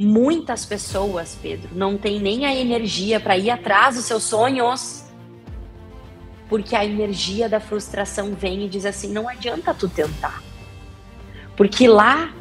Muitas pessoas, Pedro, não têm nem a energia para ir atrás dos seus sonhos, porque a energia da frustração vem e diz assim, não adianta tu tentar. Porque lá,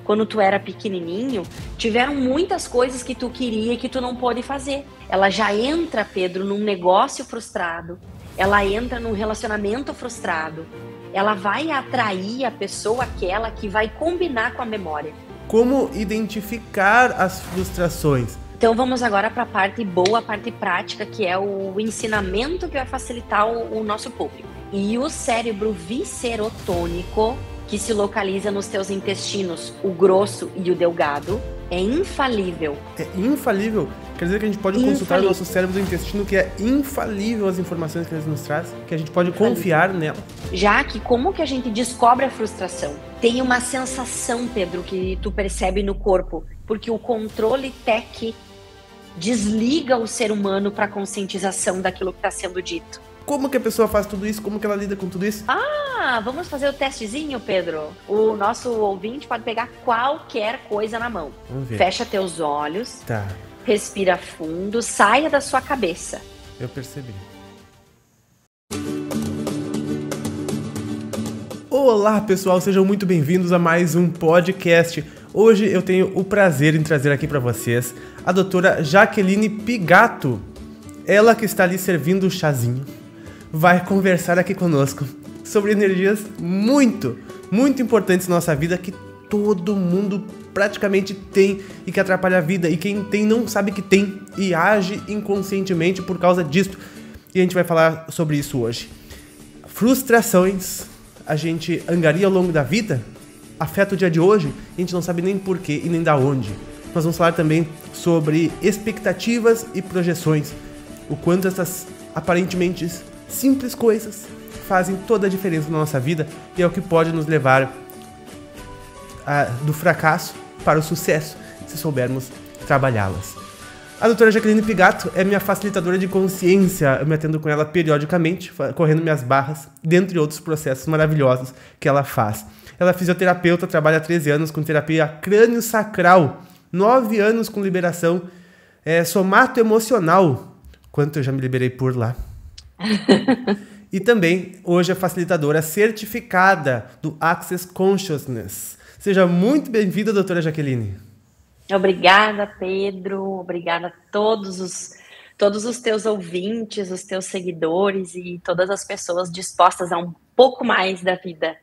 quando tu era pequenininho, tiveram muitas coisas que tu queria e que tu não pôde fazer. Ela já entra, Pedro, num negócio frustrado, ela entra num relacionamento frustrado, ela vai atrair a pessoa aquela que vai combinar com a memória. Como identificar as frustrações? Então vamos agora para a parte boa, a parte prática, que é o ensinamento que vai facilitar o nosso público. E o cérebro viscerotônico, que se localiza nos teus intestinos, o grosso e o delgado, é infalível. É infalível? Quer dizer que a gente pode consultar o nosso cérebro do intestino, que é infalível as informações que eles nos trazem, que a gente pode confiar nela. Já que como que a gente descobre a frustração? Tem uma sensação, Pedro, que tu percebe no corpo, porque o controle TEC desliga o ser humano para a conscientização daquilo que está sendo dito. Como que a pessoa faz tudo isso? Como que ela lida com tudo isso? Vamos fazer o testezinho, Pedro? O nosso ouvinte pode pegar qualquer coisa na mão. Vamos ver. Fecha teus olhos. Tá. Respira fundo, saia da sua cabeça. Eu percebi. Olá, pessoal, sejam muito bem-vindos a mais um podcast. Hoje eu tenho o prazer em trazer aqui para vocês a doutora Jaqueline Pigato. Ela que está ali servindo o chazinho, vai conversar aqui conosco sobre energias muito importantes na nossa vida que todo mundo praticamente tem e que atrapalha a vida. E quem tem não sabe que tem e age inconscientemente por causa disso. E a gente vai falar sobre isso hoje. Frustrações a gente angaria ao longo da vida, afeta o dia de hoje, a gente não sabe nem porquê e nem da onde. Nós vamos falar também sobre expectativas e projeções, o quanto essas aparentemente simples coisas fazem toda a diferença na nossa vida e é o que pode nos levar do fracasso para o sucesso, se soubermos trabalhá-las. A doutora Jaqueline Pigato é minha facilitadora de consciência, eu me atendo com ela periodicamente, correndo minhas barras, dentre outros processos maravilhosos que ela faz. Ela é fisioterapeuta, trabalha há 13 anos com terapia crânio-sacral, 9 anos com liberação somato-emocional, quanto eu já me liberei por lá. E também, hoje é facilitadora certificada do Access Consciousness. Seja muito bem-vinda, doutora Jaqueline. Obrigada, Pedro. Obrigada a todos os teus ouvintes, os teus seguidores e todas as pessoas dispostas a um pouco mais da vida.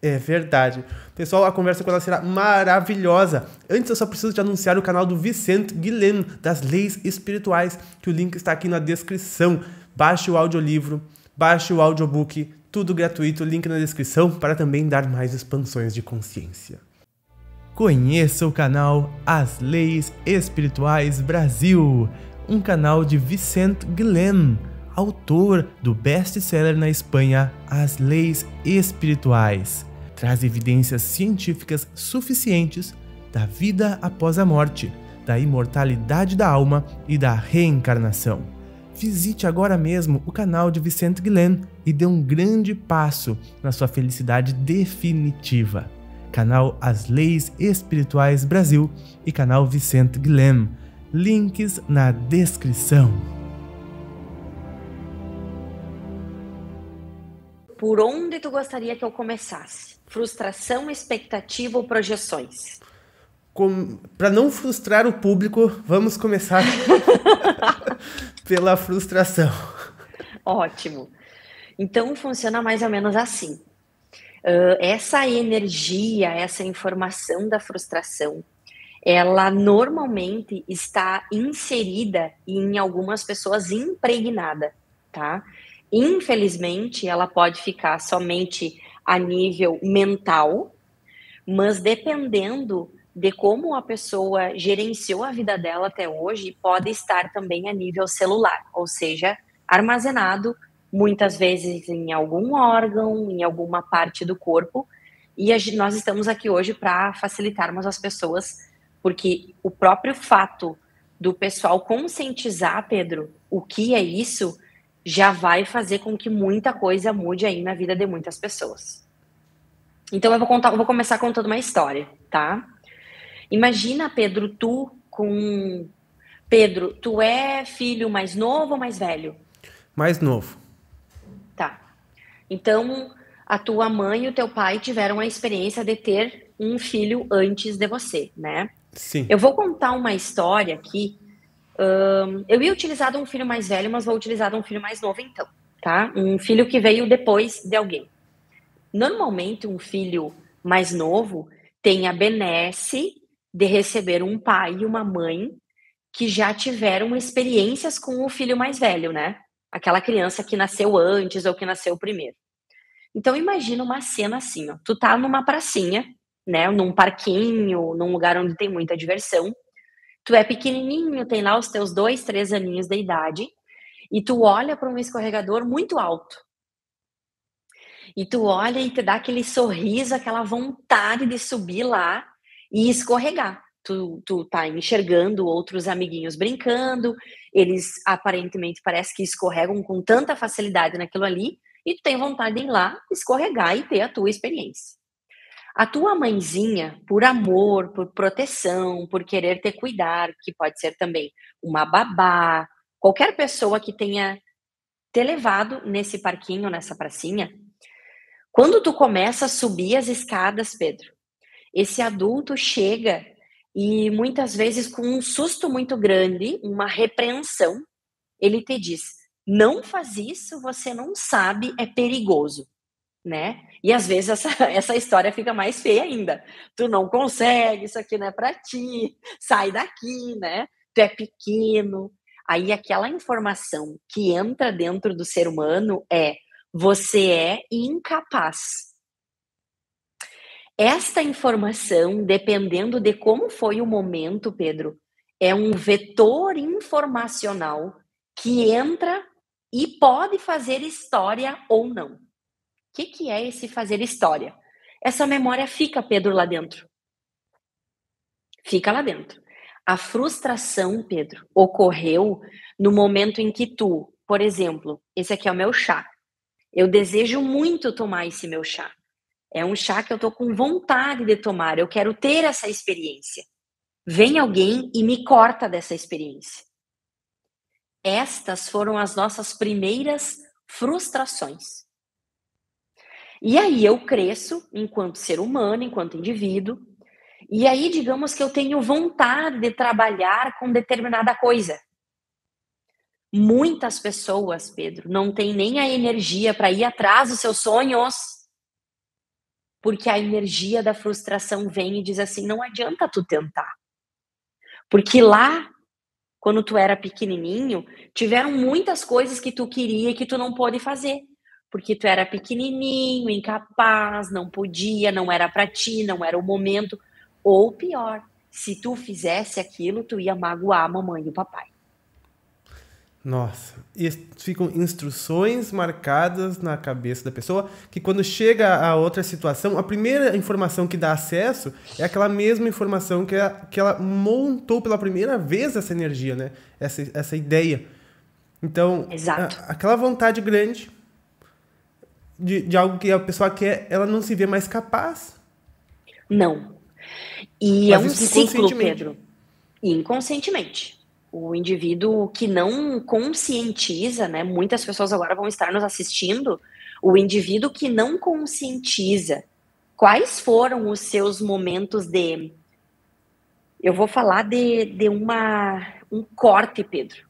É verdade. Pessoal, a conversa com ela será maravilhosa. Antes eu só preciso te anunciar o canal do Vicente Guilhem, das Leis Espirituais, que o link está aqui na descrição. Baixe o audiolivro, baixe o audiobook, tudo gratuito, link na descrição para também dar mais expansões de consciência. Conheça o canal As Leis Espirituais Brasil, um canal de Vicente Guilhem, autor do best-seller na Espanha As Leis Espirituais. Traz evidências científicas suficientes da vida após a morte, da imortalidade da alma e da reencarnação. Visite agora mesmo o canal de Vicente Guilhem e dê um grande passo na sua felicidade definitiva. Canal As Leis Espirituais Brasil e canal Vicente Guilhem. Links na descrição. Por onde tu gostaria que eu começasse? Frustração, expectativa ou projeções? Para não frustrar o público, vamos começar pela frustração. Ótimo. Então funciona mais ou menos assim. Essa energia, essa informação da frustração, ela normalmente está inserida e em algumas pessoas impregnada, tá? Infelizmente, ela pode ficar somente a nível mental, mas dependendo de como a pessoa gerenciou a vida dela até hoje, pode estar também a nível celular, ou seja, armazenado muitas vezes em algum órgão, em alguma parte do corpo, e nós estamos aqui hoje para facilitarmos as pessoas, porque o próprio fato do pessoal conscientizar, Pedro, o que é isso, já vai fazer com que muita coisa mude aí na vida de muitas pessoas. Então eu vou começar contando uma história, tá? Imagina, Pedro, Pedro, tu é filho mais novo ou mais velho? Mais novo. Tá. Então, a tua mãe e o teu pai tiveram a experiência de ter um filho antes de você, né? Sim. Eu vou contar uma história aqui. Eu ia utilizar de um filho mais velho, mas vou utilizar de um filho mais novo então, tá? Um filho que veio depois de alguém. Normalmente, um filho mais novo tem a benesse de receber um pai e uma mãe que já tiveram experiências com o filho mais velho, né? Aquela criança que nasceu antes ou que nasceu primeiro. Então imagina uma cena assim, ó. Tu tá numa pracinha, né? Num parquinho, num lugar onde tem muita diversão. Tu é pequenininho, tem lá os teus 2, 3 aninhos de idade, e tu olha para um escorregador muito alto. E tu olha e te dá aquele sorriso, aquela vontade de subir lá e escorregar. Tu tá enxergando outros amiguinhos brincando, eles aparentemente parece que escorregam com tanta facilidade naquilo ali, e tu tem vontade de ir lá, escorregar e ter a tua experiência. A tua mãezinha, por amor, por proteção, por querer te cuidar, que pode ser também uma babá, qualquer pessoa que tenha te levado nesse parquinho, nessa pracinha, quando tu começa a subir as escadas, Pedro, esse adulto chega e muitas vezes com um susto muito grande, uma repreensão, ele te diz: "Não faz isso, você não sabe, é perigoso", né. E às vezes essa história fica mais feia ainda. "Tu não consegue, isso aqui não é pra ti, sai daqui", né. "Tu é pequeno". Aí aquela informação que entra dentro do ser humano é: "Você é incapaz". Esta informação, dependendo de como foi o momento, Pedro, é um vetor informacional que entra e pode fazer história ou não. O que é esse fazer história? Essa memória fica, Pedro, lá dentro. Fica lá dentro. A frustração, Pedro, ocorreu no momento em que tu, por exemplo, esse aqui é o meu chá. Eu desejo muito tomar esse meu chá. É um chá que eu tô com vontade de tomar, eu quero ter essa experiência. Vem alguém e me corta dessa experiência. Estas foram as nossas primeiras frustrações. E aí eu cresço enquanto ser humano, enquanto indivíduo, e aí digamos que eu tenho vontade de trabalhar com determinada coisa. Muitas pessoas, Pedro, não têm nem a energia para ir atrás dos seus sonhos, porque a energia da frustração vem e diz assim: não adianta tu tentar. Porque lá, quando tu era pequenininho, tiveram muitas coisas que tu queria e que tu não pôde fazer. Porque tu era pequenininho, incapaz, não podia, não era pra ti, não era o momento. Ou pior, se tu fizesse aquilo, tu ia magoar a mamãe e o papai. Nossa, e ficam instruções marcadas na cabeça da pessoa que quando chega a outra situação, a primeira informação que dá acesso é aquela mesma informação que ela montou pela primeira vez essa energia, né? Essa ideia. Então, Exato. aquela vontade grande de algo que a pessoa quer, ela não se vê mais capaz. Não. E é Mas um isso ciclo, inconscientemente. Pedro. Inconscientemente. O indivíduo que não conscientiza, né? Muitas pessoas agora vão estar nos assistindo. O indivíduo que não conscientiza quais foram os seus momentos de. Eu vou falar de um corte, Pedro.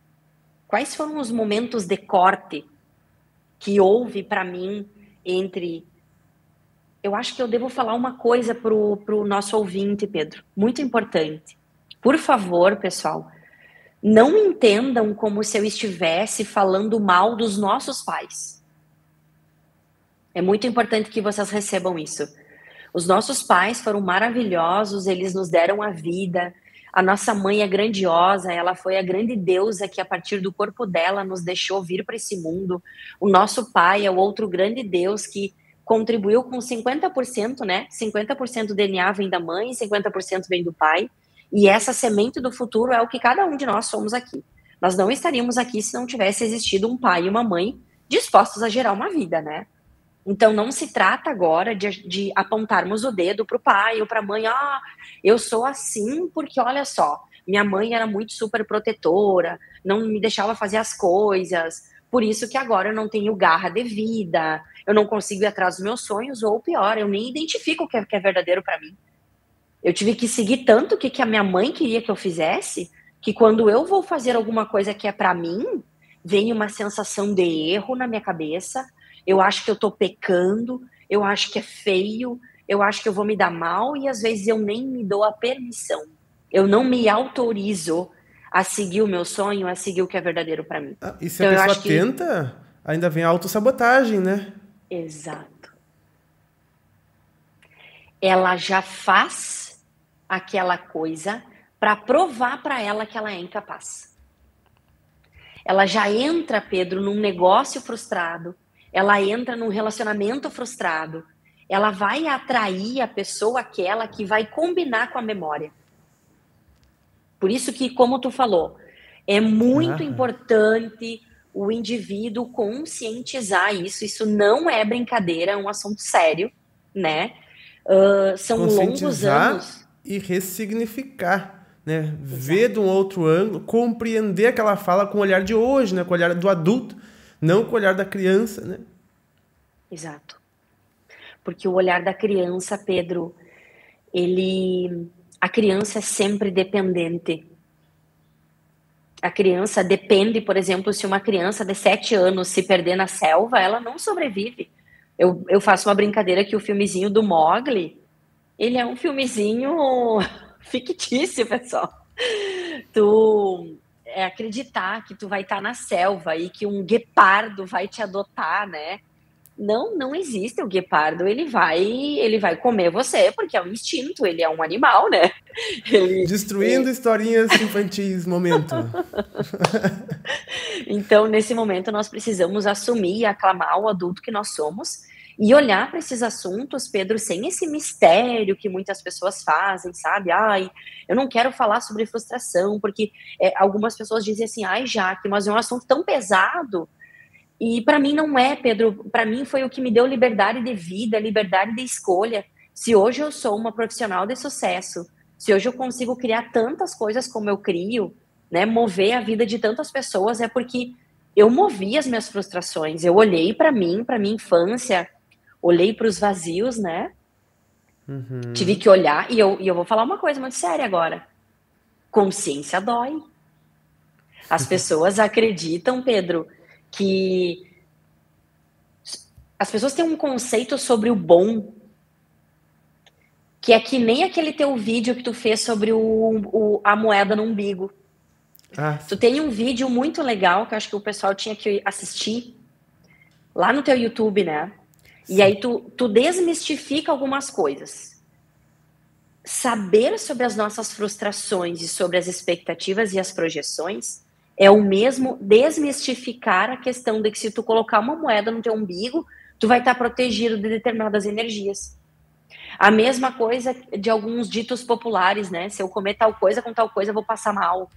Quais foram os momentos de corte que houve para mim entre. Eu acho que eu devo falar uma coisa pro nosso ouvinte, Pedro, muito importante. Por favor, pessoal, não entendam como se eu estivesse falando mal dos nossos pais. É muito importante que vocês recebam isso. Os nossos pais foram maravilhosos, eles nos deram a vida. A nossa mãe é grandiosa, ela foi a grande deusa que a partir do corpo dela nos deixou vir para esse mundo. O nosso pai é o outro grande Deus que contribuiu com 50%, né? 50% do DNA vem da mãe, 50% vem do pai. E essa semente do futuro é o que cada um de nós somos aqui. Nós não estaríamos aqui se não tivesse existido um pai e uma mãe dispostos a gerar uma vida, né? Então, não se trata agora de apontarmos o dedo para o pai ou para a mãe. Ah, eu sou assim porque, olha só, minha mãe era muito super protetora, não me deixava fazer as coisas, por isso que agora eu não tenho garra de vida, eu não consigo ir atrás dos meus sonhos, ou pior, eu nem identifico o que é verdadeiro para mim. Eu tive que seguir tanto o que a minha mãe queria que eu fizesse, que quando eu vou fazer alguma coisa que é para mim, vem uma sensação de erro na minha cabeça, eu acho que eu tô pecando, eu acho que é feio, eu acho que eu vou me dar mal e às vezes eu nem me dou a permissão. Eu não me autorizo a seguir o meu sonho, a seguir o que é verdadeiro para mim. E se a pessoa tenta, ainda vem a autossabotagem, né? Exato. Ela já faz aquela coisa para provar para ela que ela é incapaz. Ela já entra, Pedro, num negócio frustrado, ela entra num relacionamento frustrado, ela vai atrair a pessoa aquela que vai combinar com a memória. Por isso que, como tu falou, é muito importante o indivíduo conscientizar isso. Isso não é brincadeira, é um assunto sério, né? São longos anos. E ressignificar, né? Exato. Ver de um outro ângulo, compreender aquela fala com o olhar de hoje, né? Com o olhar do adulto, não com o olhar da criança, né? Exato. Porque o olhar da criança, Pedro, a criança é sempre dependente. A criança depende, por exemplo, se uma criança de 7 anos se perder na selva, ela não sobrevive. Eu faço uma brincadeira que o filmezinho do Mowgli, ele é um filmezinho fictício, pessoal. Tu acreditar que tu vai estar na selva e que um guepardo vai te adotar, né? Não existe o guepardo, ele vai comer você, porque é um instinto, ele é um animal, né? Destruindo historinhas infantis, momento. Então, nesse momento, nós precisamos assumir e aclamar o adulto que nós somos e olhar para esses assuntos, Pedro, sem esse mistério que muitas pessoas fazem, sabe? Ai, eu não quero falar sobre frustração, porque algumas pessoas dizem assim, ai, Jaque, mas é um assunto tão pesado. E para mim não é, Pedro, para mim foi o que me deu liberdade de vida, liberdade de escolha. Se hoje eu sou uma profissional de sucesso, se hoje eu consigo criar tantas coisas como eu crio, né, mover a vida de tantas pessoas, é porque eu movi as minhas frustrações, eu olhei para mim, para minha infância, olhei para os vazios, né, tive que olhar, e eu vou falar uma coisa muito séria agora, consciência dói. As pessoas acreditam, Pedro, que as pessoas têm um conceito sobre o bom, que é que nem aquele teu vídeo que tu fez sobre a moeda no umbigo. Tu tem um vídeo muito legal, que eu acho que o pessoal tinha que assistir, lá no teu YouTube, né? Sim. E aí tu desmistifica algumas coisas. Saber sobre as nossas frustrações e sobre as expectativas e as projeções é o mesmo desmistificar a questão de que se tu colocar uma moeda no teu umbigo, tu vai estar protegido de determinadas energias. A mesma coisa de alguns ditos populares, né? Se eu comer tal coisa com tal coisa, eu vou passar mal.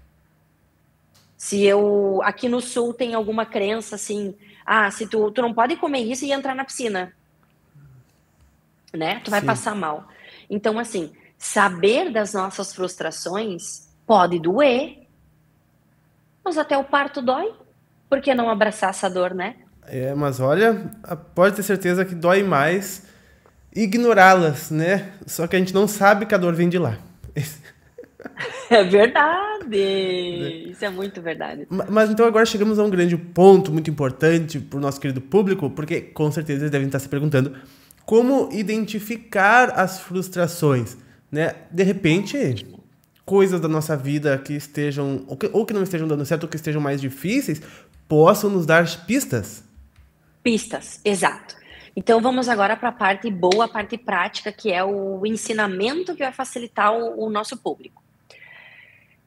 Se eu... Aqui no Sul tem alguma crença assim, se tu não pode comer isso e entrar na piscina. Né? Tu vai passar mal. Então, assim, saber das nossas frustrações pode doer, mas até o parto dói. Por que não abraçar essa dor, né? Mas olha, pode ter certeza que dói mais ignorá-las, né? Só que a gente não sabe que a dor vem de lá. É verdade! Isso é muito verdade. Mas então agora chegamos a um grande ponto muito importante para o nosso querido público, porque com certeza eles devem estar se perguntando como identificar as frustrações, né? De repente, coisas da nossa vida que estejam, ou que não estejam dando certo, ou que estejam mais difíceis, possam nos dar pistas. Pistas, exato. Então vamos agora para a parte boa, a parte prática, que é o ensinamento que vai facilitar o nosso público.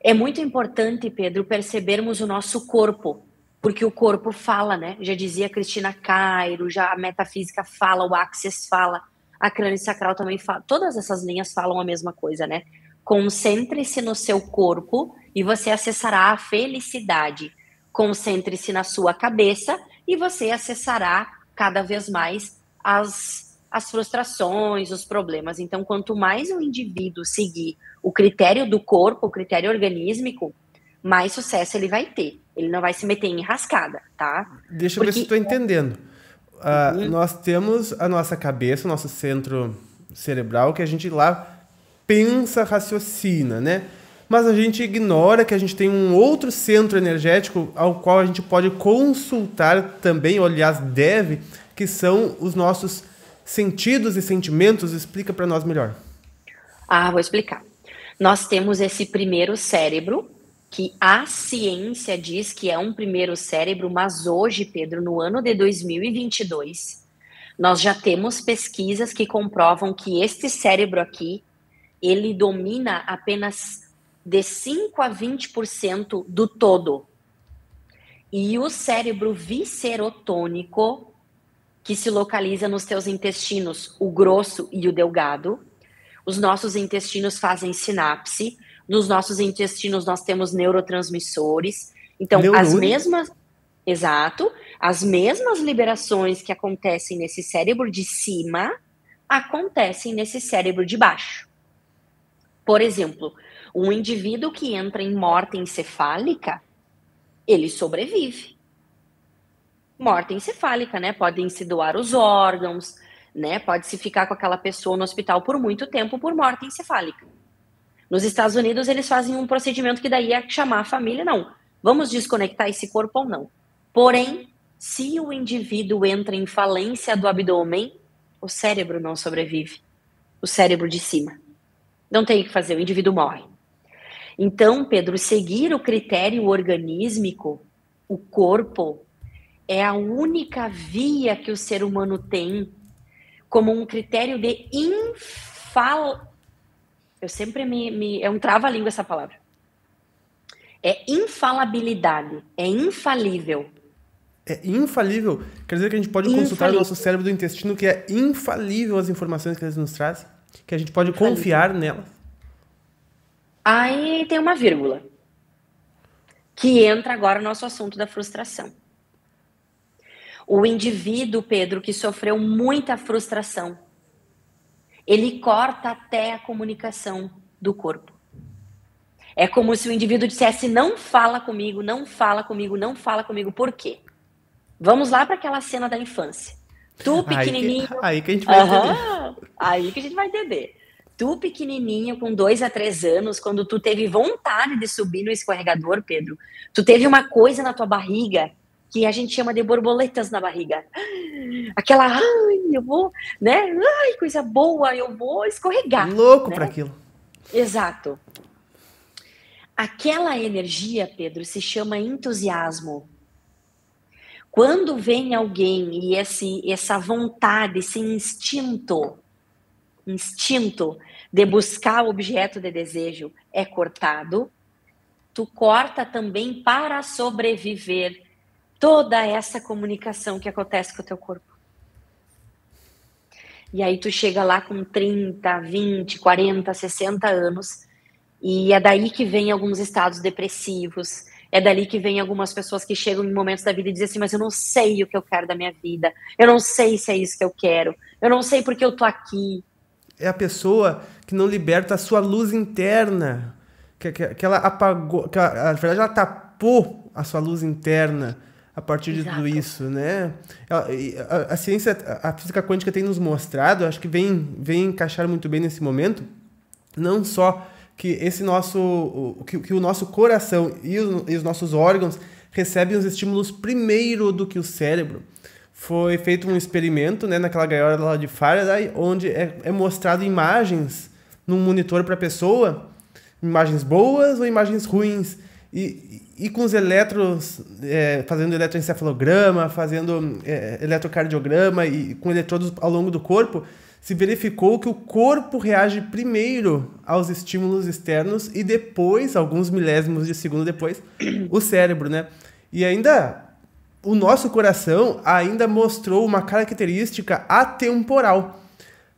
É muito importante, Pedro, percebermos o nosso corpo, porque o corpo fala, né? Já dizia Cristina Cairo, já a metafísica fala, o Access fala, a crânio-sacral também fala, todas essas linhas falam a mesma coisa, né? Concentre-se no seu corpo e você acessará a felicidade. Concentre-se na sua cabeça e você acessará cada vez mais as frustrações, os problemas. Então, quanto mais o indivíduo seguir o critério do corpo, o critério organísmico, mais sucesso ele vai ter. Ele não vai se meter em enrascada, tá? Deixa eu ver se estou entendendo. Nós temos a nossa cabeça, o nosso centro cerebral, que a gente lá pensa, raciocina, né? Mas a gente ignora que a gente tem um outro centro energético ao qual a gente pode consultar também, ou aliás deve, que são os nossos sentidos e sentimentos. Explica para nós melhor. Vou explicar. Nós temos esse primeiro cérebro, que a ciência diz que é um primeiro cérebro, mas hoje, Pedro, no ano de 2022, nós já temos pesquisas que comprovam que este cérebro aqui, ele domina apenas de 5 a 20% do todo. E o cérebro viscerotônico, que se localiza nos teus intestinos, o grosso e o delgado, os nossos intestinos fazem sinapse, nos nossos intestinos nós temos neurotransmissores. Então, as mesmas liberações que acontecem nesse cérebro de cima, acontecem nesse cérebro de baixo. Por exemplo, um indivíduo que entra em morte encefálica, ele sobrevive. Morte encefálica, né? Podem se doar os órgãos, né? Pode-se ficar com aquela pessoa no hospital por muito tempo por morte encefálica. Nos Estados Unidos, eles fazem um procedimento que daí é chamar a família, não. Vamos desconectar esse corpo ou não. Porém, se o indivíduo entra em falência do abdômen, o cérebro não sobrevive. O cérebro de cima. Não tem o que fazer, o indivíduo morre. Então, Pedro, seguir o critério organísmico, o corpo, é a única via que o ser humano tem como um critério de Eu sempre é um trava-língua essa palavra. É infalabilidade, é infalível. É infalível? Quer dizer que a gente pode consultar o nosso cérebro do intestino, que é infalível as informações que eles nos trazem? Que a gente pode confiar nelas? Aí tem uma vírgula. Que entra agora no nosso assunto da frustração. O indivíduo, Pedro, que sofreu muita frustração, ele corta até a comunicação do corpo. É como se o indivíduo dissesse, não fala comigo, não fala comigo, não fala comigo. Por quê? Vamos lá para aquela cena da infância. Tu pequenininho... Aí que a gente vai entender. Aí que a gente vai entender. Tu pequenininho, com 2 a 3 anos, quando tu teve vontade de subir no escorregador, Pedro, tu teve uma coisa na tua barriga que a gente chama de borboletas na barriga. Aquela, eu vou, né? Ai, coisa boa, eu vou escorregar. Louco, né? para aquilo. Exato. Aquela energia, Pedro, se chama entusiasmo. Quando vem alguém e essa vontade, esse instinto de buscar o objeto de desejo é cortado, tu corta também para sobreviver toda essa comunicação que acontece com o teu corpo. E aí tu chega lá com 30, 20, 40, 60 anos e é daí que vem alguns estados depressivos, é dali que vem algumas pessoas que chegam em momentos da vida e dizem assim, mas eu não sei o que eu quero da minha vida, eu não sei se é isso que eu quero, eu não sei porque eu tô aqui. É a pessoa que não liberta a sua luz interna, que ela apagou, na verdade ela tapou a sua luz interna a partir de tudo isso, né? A ciência, a física quântica tem nos mostrado, acho que vem encaixar muito bem nesse momento, não só que esse que o nosso coração e os nossos órgãos recebem os estímulos primeiro do que o cérebro. Foi feito um experimento, né, naquela gaiola de Faraday, onde é mostrado imagens num monitor para a pessoa, imagens boas ou imagens ruins, e com os elétrons, fazendo eletroencefalograma, fazendo eletrocardiograma e com eletrodos ao longo do corpo, se verificou que o corpo reage primeiro aos estímulos externos e depois, alguns milésimos de segundo depois, o cérebro, né? E ainda, o nosso coração ainda mostrou uma característica atemporal.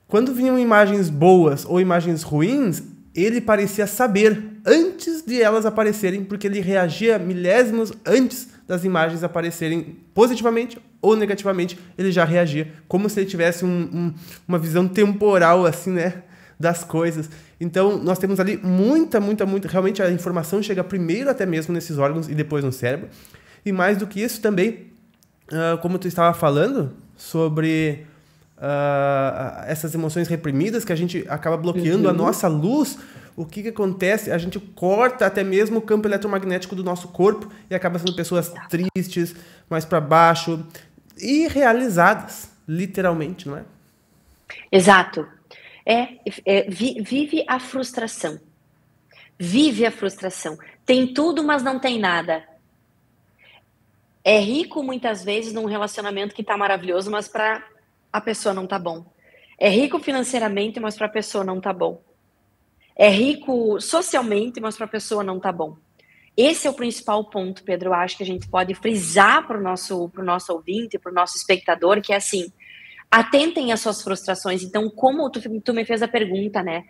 Quando vinham imagens boas ou imagens ruins, ele parecia saber antes de elas aparecerem, porque ele reagia milésimos antes das imagens aparecerem positivamente ou negativamente, ele já reagia, como se ele tivesse uma visão temporal, assim, né, das coisas. Então, nós temos ali muita, realmente a informação chega primeiro até mesmo nesses órgãos e depois no cérebro. E mais do que isso também, como tu estava falando, sobre essas emoções reprimidas, que a gente acaba bloqueando a nossa luz, o que acontece? A gente corta até mesmo o campo eletromagnético do nosso corpo e acaba sendo pessoas tristes, mais para baixo e realizadas, literalmente, não é? Exato. Vive a frustração. Vive a frustração. Tem tudo, mas não tem nada. É rico muitas vezes num relacionamento que tá maravilhoso, mas para a pessoa não tá bom. É rico financeiramente, mas para a pessoa não tá bom. É rico socialmente, mas para a pessoa não tá bom. Esse é o principal ponto, Pedro. Eu acho que a gente pode frisar para o nosso ouvinte, para o nosso espectador, que é assim, atentem às suas frustrações. Então, como tu me fez a pergunta, né?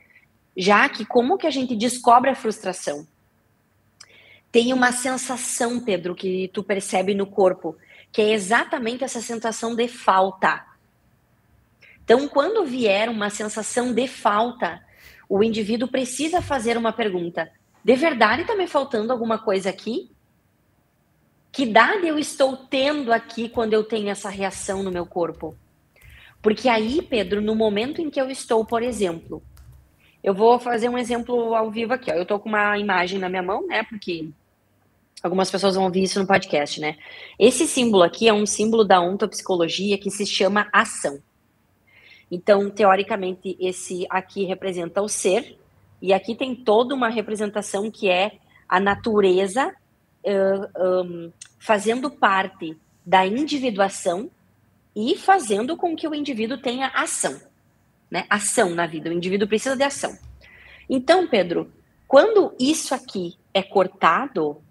Já que como que a gente descobre a frustração? Tem uma sensação, Pedro, que tu percebe no corpo, que é exatamente essa sensação de falta. Então, quando vier uma sensação de falta, o indivíduo precisa fazer uma pergunta. De verdade está me faltando alguma coisa aqui? Que idade eu estou tendo aqui quando eu tenho essa reação no meu corpo? Porque aí, Pedro, no momento em que eu estou, por exemplo, eu vou fazer um exemplo ao vivo aqui, ó. Eu estou com uma imagem na minha mão, né? Porque algumas pessoas vão ouvir isso no podcast, né? Esse símbolo aqui é um símbolo da ontopsicologia que se chama ação. Então, teoricamente, esse aqui representa o ser, e aqui tem toda uma representação que é a natureza fazendo parte da individuação e fazendo com que o indivíduo tenha ação, né? Ação na vida, o indivíduo precisa de ação. Então, Pedro, quando isso aqui é cortado...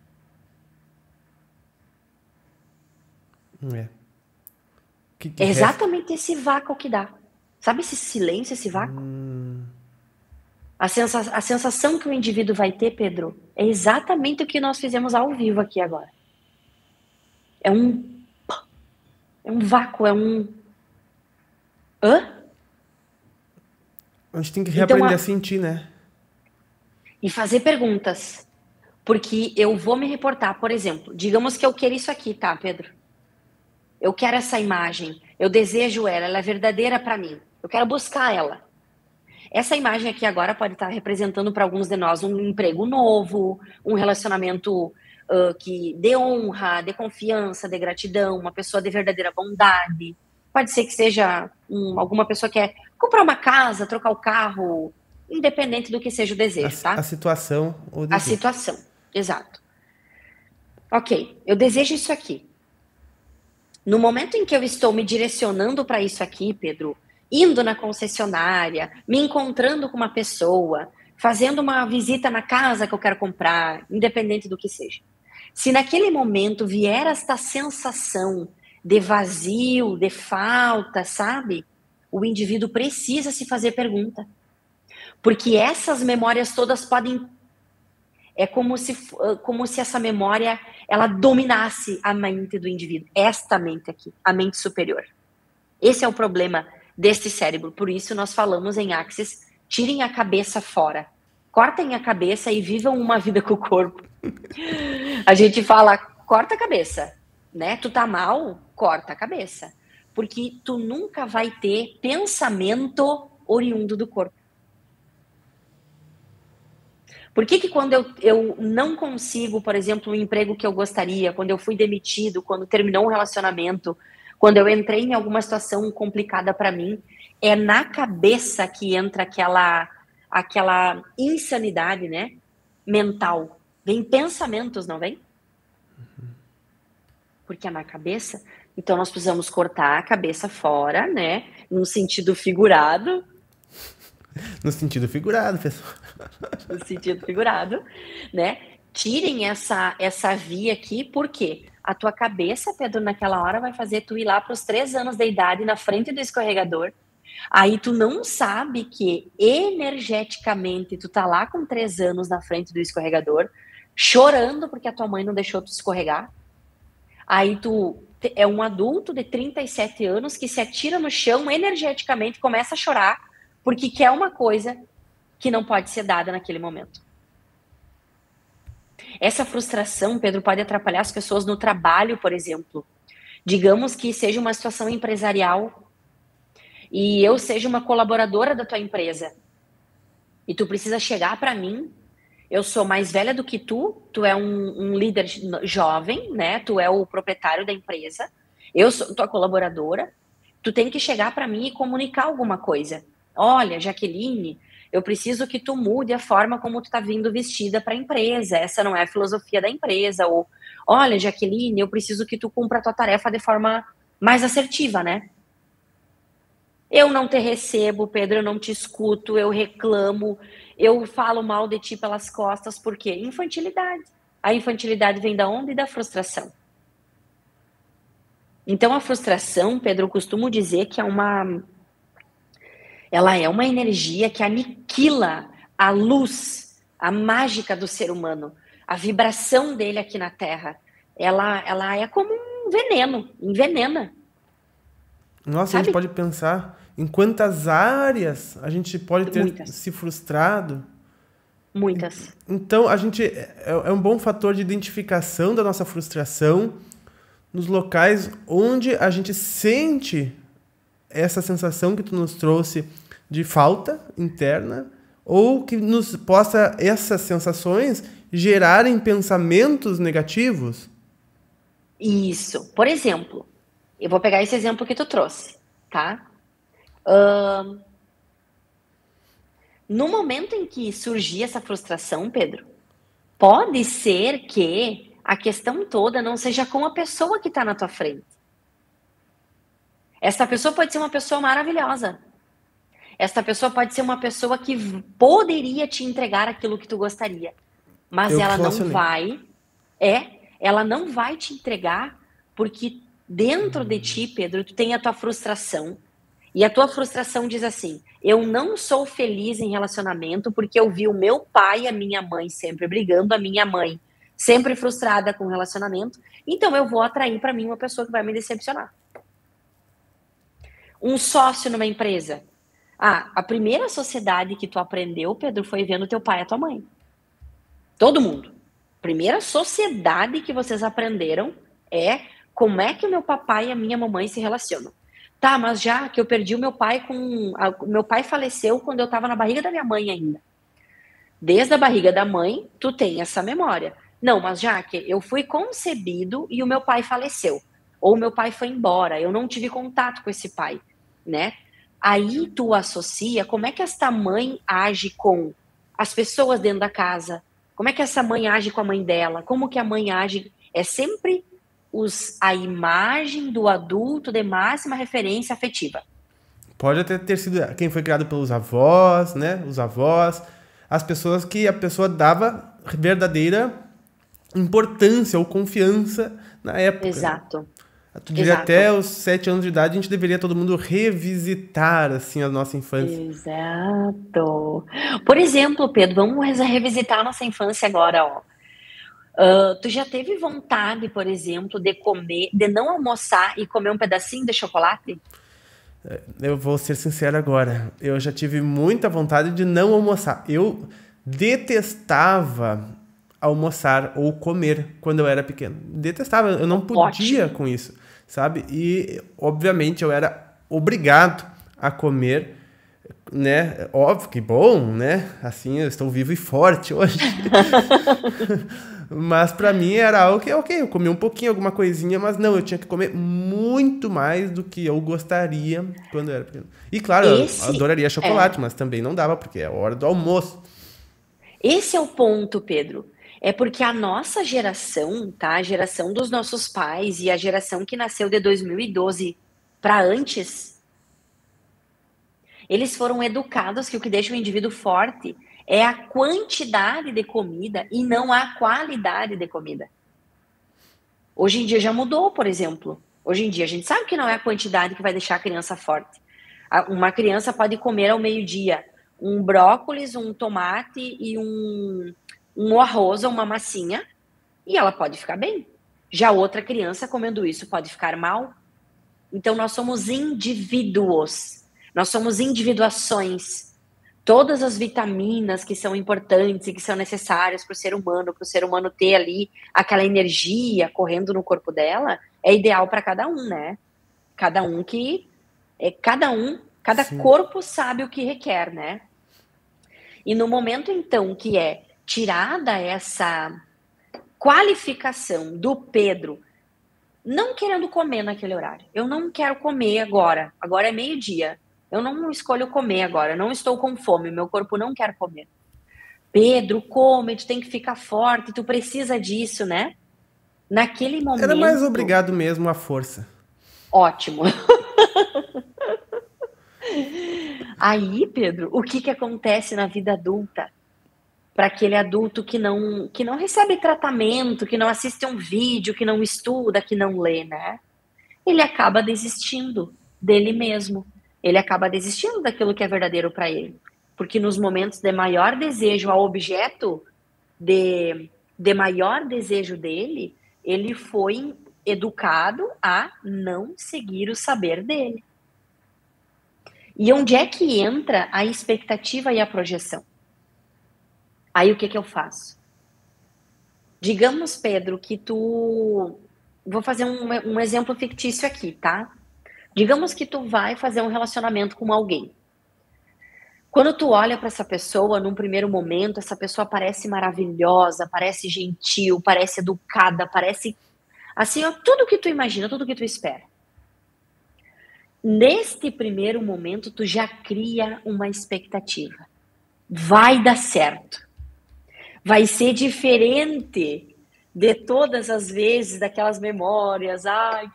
É exatamente esse vácuo que dá. Sabe esse silêncio, esse vácuo? A sensação que o indivíduo vai ter, Pedro, é exatamente o que nós fizemos ao vivo aqui agora. É um vácuo, Hã? A gente tem que reaprender a sentir, né? E fazer perguntas. Porque eu vou me reportar, por exemplo, digamos que eu quero isso aqui, tá, Pedro? Eu quero essa imagem, eu desejo ela é verdadeira para mim. Eu quero buscar ela. Essa imagem aqui agora pode estar representando para alguns de nós um emprego novo, um relacionamento que dê honra, dê confiança, dê gratidão, uma pessoa de verdadeira bondade. Pode ser que seja alguma pessoa que quer comprar uma casa, trocar o carro, independente do que seja o desejo, tá? A situação ou desejo. A situação, exato. Ok, eu desejo isso aqui. No momento em que eu estou me direcionando para isso aqui, Pedro, indo na concessionária, me encontrando com uma pessoa, fazendo uma visita na casa que eu quero comprar, independente do que seja. Se naquele momento vier esta sensação de vazio, de falta, sabe? O indivíduo precisa se fazer pergunta. Porque essas memórias todas podem... É como se essa memória, ela dominasse a mente do indivíduo. Esta mente aqui, a mente superior. Esse é o problema deste cérebro. Por isso nós falamos em Axis, tirem a cabeça fora. Cortem a cabeça e vivam uma vida com o corpo. A gente fala, corta a cabeça, né? Tu tá mal, corta a cabeça. Porque tu nunca vai ter pensamento oriundo do corpo. Por que quando eu não consigo, por exemplo, o emprego que eu gostaria, quando eu fui demitido, quando terminou um relacionamento, quando eu entrei em alguma situação complicada para mim, é na cabeça que entra aquela insanidade, né, mental. Vem pensamentos, não vem? Porque é na cabeça. Então nós precisamos cortar a cabeça fora, né, num sentido figurado. No sentido figurado, pessoal. No sentido figurado, né? Tirem essa via aqui, porque a tua cabeça, Pedro, naquela hora vai fazer tu ir lá para os 3 anos de idade na frente do escorregador. Aí tu não sabe que energeticamente tu tá lá com 3 anos na frente do escorregador, chorando porque a tua mãe não deixou tu escorregar. Aí tu é um adulto de 37 anos que se atira no chão energeticamente, começa a chorar, porque quer uma coisa que não pode ser dada naquele momento. Essa frustração, Pedro, pode atrapalhar as pessoas no trabalho, por exemplo. Digamos que seja uma situação empresarial e eu seja uma colaboradora da tua empresa e tu precisa chegar para mim. Eu sou mais velha do que tu é um líder jovem, né? Tu é o proprietário da empresa, eu sou tua colaboradora, tu tem que chegar para mim e comunicar alguma coisa. Olha, Jaqueline, eu preciso que tu mude a forma como tu tá vindo vestida para a empresa, essa não é a filosofia da empresa. Ou, olha, Jaqueline, eu preciso que tu cumpra a tua tarefa de forma mais assertiva, né? Eu não te recebo, Pedro, eu não te escuto, eu reclamo, eu falo mal de ti pelas costas, por quê? Infantilidade. A infantilidade vem da onde? Da frustração. Então, a frustração, Pedro, eu costumo dizer que ela é uma energia que aniquila a luz, a mágica do ser humano, a vibração dele aqui na Terra. Ela é como um veneno, envenena. Nossa, Sabe? a gente pode pensar em quantas áreas a gente pode ter Muitas. se frustrado. Muitas. Então, a gente é um bom fator de identificação da nossa frustração nos locais onde a gente sente essa sensação que tu nos trouxe de falta interna, ou que nos possa essas sensações gerarem pensamentos negativos. Isso. Por exemplo, eu vou pegar esse exemplo que tu trouxe, tá? No momento em que surgir essa frustração, Pedro, pode ser que a questão toda não seja com a pessoa que está na tua frente. Essa pessoa pode ser uma pessoa maravilhosa. Essa pessoa pode ser uma pessoa que poderia te entregar aquilo que tu gostaria. Mas ela não vai te entregar porque dentro de ti, Pedro, tu tem a tua frustração. E a tua frustração diz assim: eu não sou feliz em relacionamento porque eu vi o meu pai e a minha mãe sempre brigando, a minha mãe sempre frustrada com o relacionamento, então eu vou atrair para mim uma pessoa que vai me decepcionar. Um sócio numa empresa. A primeira sociedade que tu aprendeu, Pedro, foi vendo teu pai e a tua mãe. Todo mundo. Primeira sociedade que vocês aprenderam é como é que o meu papai e a minha mamãe se relacionam. Tá, mas já que eu perdi o meu pai meu pai faleceu quando eu estava na barriga da minha mãe ainda. Desde a barriga da mãe, tu tem essa memória. Não, mas já que eu fui concebido e o meu pai faleceu. Ou o meu pai foi embora, eu não tive contato com esse pai, né? Aí tu associa como é que esta mãe age com as pessoas dentro da casa. Como é que essa mãe age com a mãe dela? Como que a mãe age? É sempre a imagem do adulto de máxima referência afetiva. Pode até ter sido quem foi criado pelos avós, né? Os avós, as pessoas que a pessoa dava verdadeira importância ou confiança na época. Exato. Tu diria até os 7 anos de idade a gente deveria todo mundo revisitar assim a nossa infância. Exato. Por exemplo, Pedro, vamos revisitar a nossa infância agora, ó. Tu já teve vontade, por exemplo, de não almoçar e comer um pedacinho de chocolate? Eu vou ser sincero agora. Eu já tive muita vontade de não almoçar. Eu detestava almoçar ou comer quando eu era pequeno. Detestava. Eu não podia com isso, sabe? E, obviamente, eu era obrigado a comer, né? Óbvio que bom, né? Assim, eu estou vivo e forte hoje. Mas pra mim era algo que, ok, eu comia um pouquinho, alguma coisinha, mas não, eu tinha que comer muito mais do que eu gostaria quando eu era pequeno. E claro, eu adoraria chocolate, mas também não dava, porque é a hora do almoço. Esse é o ponto, Pedro. É porque a nossa geração, tá? A geração dos nossos pais e a geração que nasceu de 2012 para antes, eles foram educados que o que deixa o indivíduo forte é a quantidade de comida e não a qualidade de comida. Hoje em dia já mudou, por exemplo. Hoje em dia a gente sabe que não é a quantidade que vai deixar a criança forte. Uma criança pode comer ao meio-dia um brócolis, um tomate e um arroz ou uma massinha e ela pode ficar bem. Já outra criança comendo isso pode ficar mal. Então nós somos indivíduos, nós somos individuações. Todas as vitaminas que são importantes e que são necessárias para o ser humano ter ali aquela energia correndo no corpo dela, é ideal para cada um, né? Cada Sim. corpo sabe o que requer, né? E no momento então que é tirada essa qualificação do Pedro não querendo comer naquele horário. Eu não quero comer agora. Agora é meio-dia. Eu não escolho comer agora. Eu não estou com fome. Meu corpo não quer comer. Pedro, come. Tu tem que ficar forte. Tu precisa disso, né? Naquele momento... Era mais obrigado mesmo à força. Ótimo. Aí, Pedro, o que acontece na vida adulta? Para aquele adulto que não recebe tratamento, que não assiste um vídeo, que não estuda, que não lê, né? Ele acaba desistindo dele mesmo. Ele acaba desistindo daquilo que é verdadeiro para ele. Porque nos momentos de maior desejo ao objeto de maior desejo dele, ele foi educado a não seguir o saber dele. E onde é que entra a expectativa e a projeção? Aí o que eu faço? Digamos, Pedro, que tu... Vou fazer um exemplo fictício aqui, tá? Digamos que tu vai fazer um relacionamento com alguém. Quando tu olha para essa pessoa, num primeiro momento, essa pessoa parece maravilhosa, parece gentil, parece educada, parece... Assim, ó, tudo que tu imagina, tudo que tu espera. Neste primeiro momento, tu já cria uma expectativa. Vai dar certo. Vai ser diferente de todas as vezes, daquelas memórias,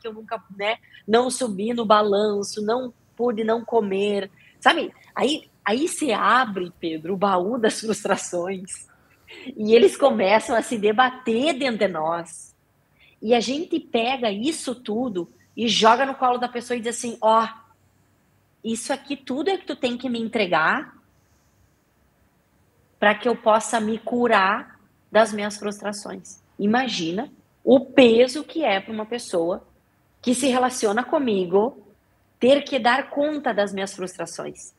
que eu nunca, né, não subi no balanço, não pude não comer, sabe? Aí se abre, Pedro, o baú das frustrações, e eles começam a se debater dentro de nós, e a gente pega isso tudo e joga no colo da pessoa e diz assim, isso aqui tudo é que tu tem que me entregar para que eu possa me curar das minhas frustrações. Imagina o peso que é para uma pessoa que se relaciona comigo ter que dar conta das minhas frustrações.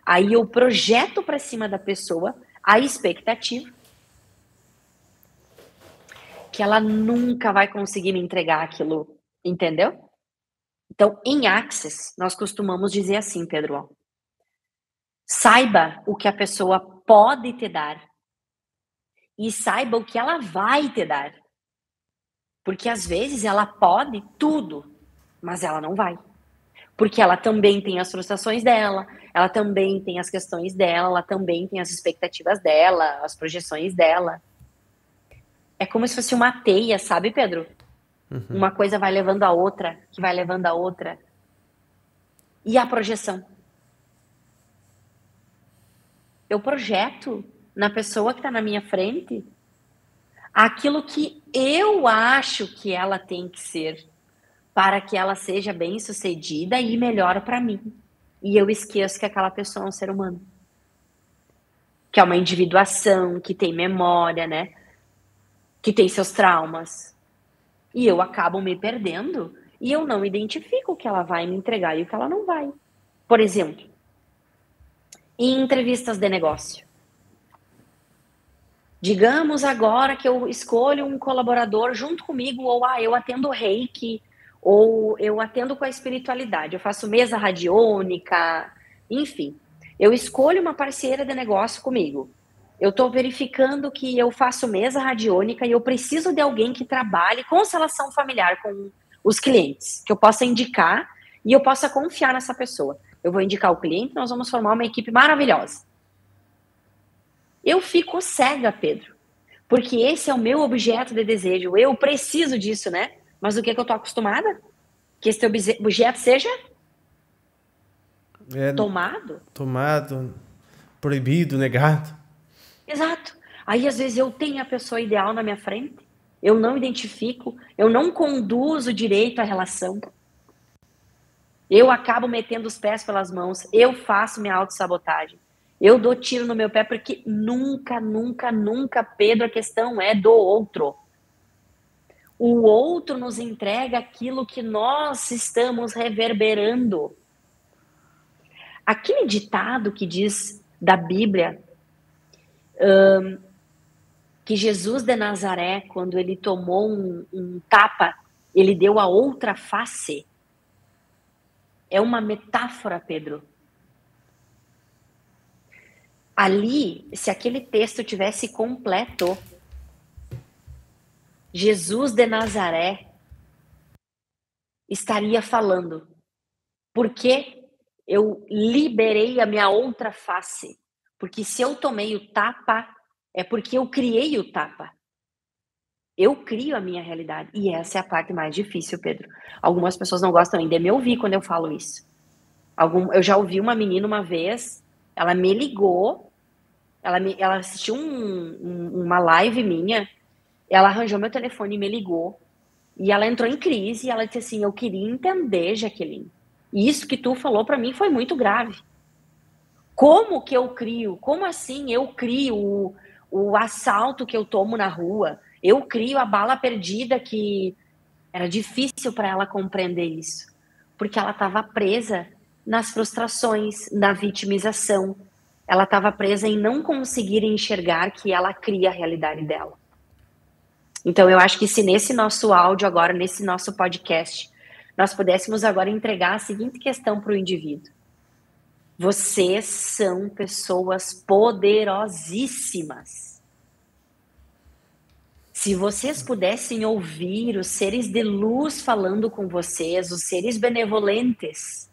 Aí eu projeto para cima da pessoa a expectativa que ela nunca vai conseguir me entregar aquilo, entendeu? Então, em Access, nós costumamos dizer assim, Pedro, saiba o que a pessoa pode te dar e saiba o que ela vai te dar. Porque às vezes ela pode tudo, mas ela não vai. Porque ela também tem as frustrações dela, ela também tem as questões dela, ela também tem as expectativas dela, as projeções dela. É como se fosse uma teia, sabe, Pedro? Uma coisa vai levando a outra, que vai levando a outra. E a projeção? Eu projeto na pessoa que está na minha frente aquilo que eu acho que ela tem que ser para que ela seja bem-sucedida e melhor para mim. E eu esqueço que aquela pessoa é um ser humano. Que é uma individuação, que tem memória, né? Que tem seus traumas. E eu acabo me perdendo e eu não identifico o que ela vai me entregar e o que ela não vai. Por exemplo, em entrevistas de negócio. Digamos agora que eu escolho um colaborador junto comigo, ou eu atendo reiki, ou eu atendo com a espiritualidade, eu faço mesa radiônica, enfim. Eu escolho uma parceira de negócio comigo. Eu estou verificando que eu faço mesa radiônica e eu preciso de alguém que trabalhe constelação familiar com os clientes, que eu possa indicar e eu possa confiar nessa pessoa. Eu vou indicar o cliente, nós vamos formar uma equipe maravilhosa. Eu fico cega, Pedro, porque esse é o meu objeto de desejo. Eu preciso disso, né? Mas o que eu tô acostumada? Que esse objeto seja tomado. Tomado, proibido, negado. Exato. Aí, às vezes, eu tenho a pessoa ideal na minha frente, eu não identifico, eu não conduzo direito a relação. Eu acabo metendo os pés pelas mãos, eu faço minha autossabotagem. Eu dou tiro no meu pé porque nunca, Pedro, a questão é do outro. O outro nos entrega aquilo que nós estamos reverberando. Aquele ditado que diz da Bíblia, que Jesus de Nazaré, quando ele tomou um tapa, ele deu a outra face. É uma metáfora, Pedro. Ali, se aquele texto tivesse completo, Jesus de Nazaré estaria falando, porque eu liberei a minha outra face. Porque se eu tomei o tapa, é porque eu criei o tapa. Eu crio a minha realidade. E essa é a parte mais difícil, Pedro. Algumas pessoas não gostam nem de me ouvir quando eu falo isso. Eu já ouvi uma menina uma vez, ela me ligou, ela assistiu uma live minha, ela arranjou meu telefone e me ligou, e ela entrou em crise, e ela disse assim, eu queria entender, Jaqueline, e isso que tu falou para mim foi muito grave. Como que eu crio? Como assim eu crio o assalto que eu tomo na rua? Eu crio a bala perdida que... Era difícil para ela compreender isso, porque ela estava presa nas frustrações, na vitimização. Ela estava presa em não conseguir enxergar que ela cria a realidade dela. Então, eu acho que se nesse nosso áudio agora, nesse nosso podcast, nós pudéssemos agora entregar a seguinte questão para o indivíduo. Vocês são pessoas poderosíssimas. Se vocês pudessem ouvir os seres de luz falando com vocês, os seres benevolentes,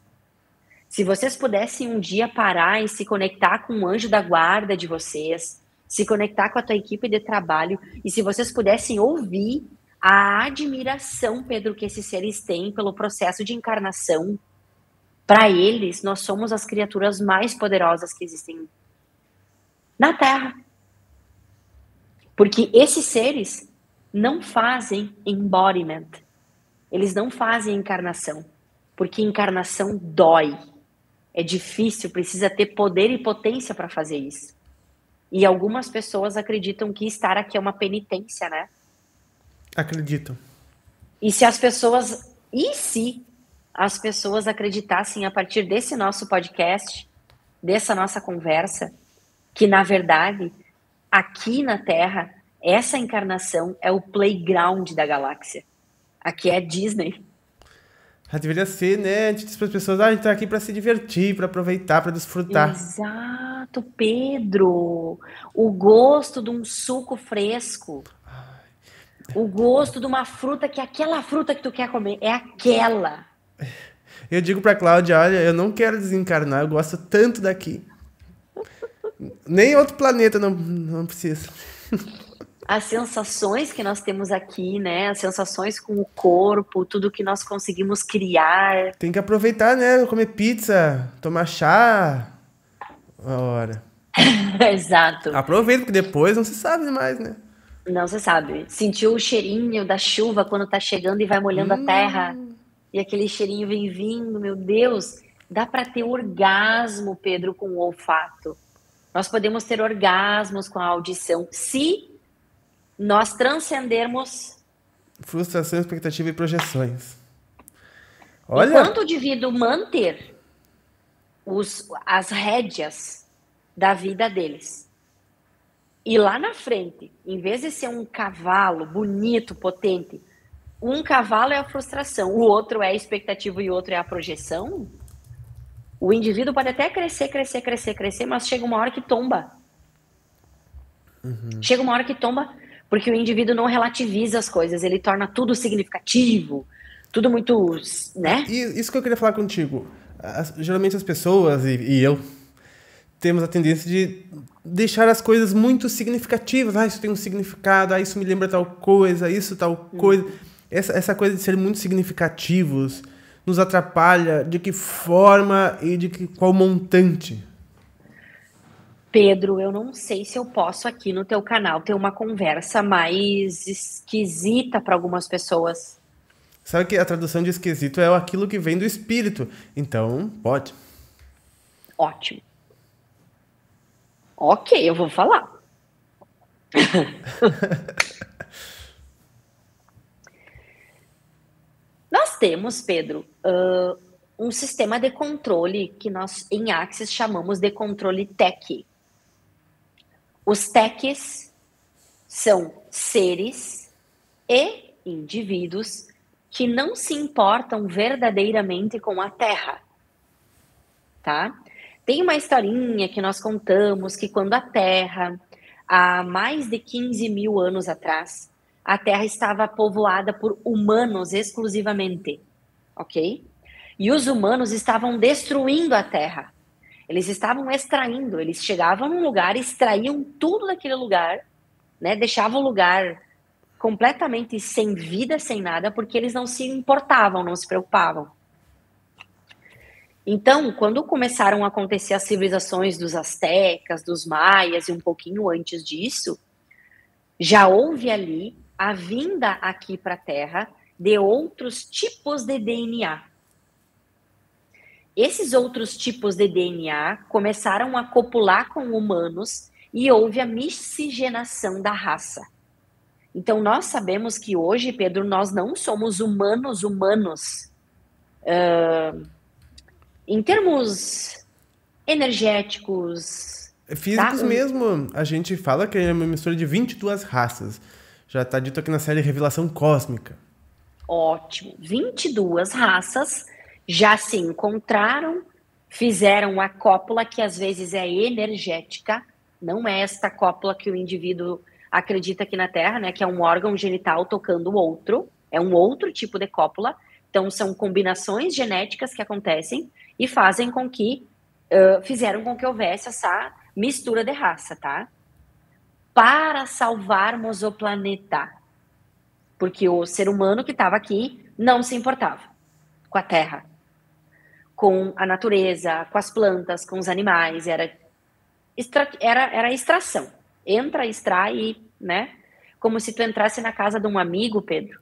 se vocês pudessem um dia parar e se conectar com o anjo da guarda de vocês, se conectar com a tua equipe de trabalho, e se vocês pudessem ouvir a admiração, Pedro, que esses seres têm pelo processo de encarnação, para eles, nós somos as criaturas mais poderosas que existem na Terra. Porque esses seres não fazem embodiment. Eles não fazem encarnação. Porque encarnação dói. É difícil, precisa ter poder e potência para fazer isso. E algumas pessoas acreditam que estar aqui é uma penitência, né? Acreditam. E se as pessoas acreditassem a partir desse nosso podcast, dessa nossa conversa, que na verdade, aqui na Terra, essa encarnação é o playground da galáxia. Aqui é Disney. Deveria ser, né? A gente diz para as pessoas, a gente tá aqui para se divertir, para aproveitar, para desfrutar. Exato, Pedro. O gosto de um suco fresco. O gosto de uma fruta que aquela fruta que tu quer comer é aquela. Eu digo pra Cláudia, olha, eu não quero desencarnar, eu gosto tanto daqui. Nem outro planeta não precisa. As sensações que nós temos aqui, né? As sensações com o corpo, tudo que nós conseguimos criar. Tem que aproveitar, né? Comer pizza, tomar chá. Ora. Exato. Aproveita, porque depois não se sabe mais, né? Não se sabe. Sentiu o cheirinho da chuva quando tá chegando e vai molhando a terra. E aquele cheirinho vem vindo, meu Deus. Dá para ter orgasmo, Pedro, com o olfato. Nós podemos ter orgasmos com a audição, se nós transcendermos... Frustração, expectativa e projeções. Olha... Enquanto o indivíduo manter as rédeas da vida deles, e lá na frente, em vez de ser um cavalo bonito, potente, um cavalo é a frustração, o outro é a expectativa e o outro é a projeção, o indivíduo pode até crescer, mas chega uma hora que tomba. Chega uma hora que tomba, porque o indivíduo não relativiza as coisas, ele torna tudo significativo, tudo muito, né? E isso que eu queria falar contigo. Geralmente as pessoas, e eu, temos a tendência de deixar as coisas muito significativas. Isso tem um significado, isso me lembra tal coisa, isso tal coisa. Essa coisa de ser muito significativos nos atrapalha de que forma e qual montante? Pedro, eu não sei se eu posso aqui no teu canal ter uma conversa mais esquisita para algumas pessoas. Sabe que a tradução de esquisito é aquilo que vem do espírito. Então, pode. Ótimo. Ok, eu vou falar. Nós temos, Pedro, um sistema de controle que nós em Axis chamamos de controle TEC. Os TECs são seres e indivíduos que não se importam verdadeiramente com a Terra, tá? Tem uma historinha que nós contamos que quando a Terra, há mais de 15 mil anos atrás, a Terra estava povoada por humanos exclusivamente, ok? E os humanos estavam destruindo a Terra. Eles estavam extraindo, eles chegavam num lugar, extraíam tudo daquele lugar, né? Deixavam o lugar completamente sem vida, sem nada, porque eles não se importavam, não se preocupavam. Então, quando começaram a acontecer as civilizações dos astecas, dos maias e um pouquinho antes disso, já houve ali a vinda aqui para a Terra de outros tipos de DNA. Esses outros tipos de DNA começaram a copular com humanos e houve a miscigenação da raça. Então, nós sabemos que hoje, Pedro, nós não somos humanos. Em termos energéticos... Físicos tá? mesmo, a gente fala que é uma mistura de 22 raças. Já está dito aqui na série Revelação Cósmica. Ótimo. 22 raças já se encontraram, fizeram a cópula, que às vezes é energética, não é esta cópula que o indivíduo acredita aqui na Terra, né, que é um órgão genital tocando o outro, é um outro tipo de cópula. Então, são combinações genéticas que acontecem e fazem com que, fizeram com que houvesse essa mistura de raça, tá? Para salvarmos o planeta. Porque o ser humano que estava aqui não se importava com a Terra, com a natureza, com as plantas, com os animais. Era extração. Entra, extrai, né? Como se tu entrasse na casa de um amigo, Pedro,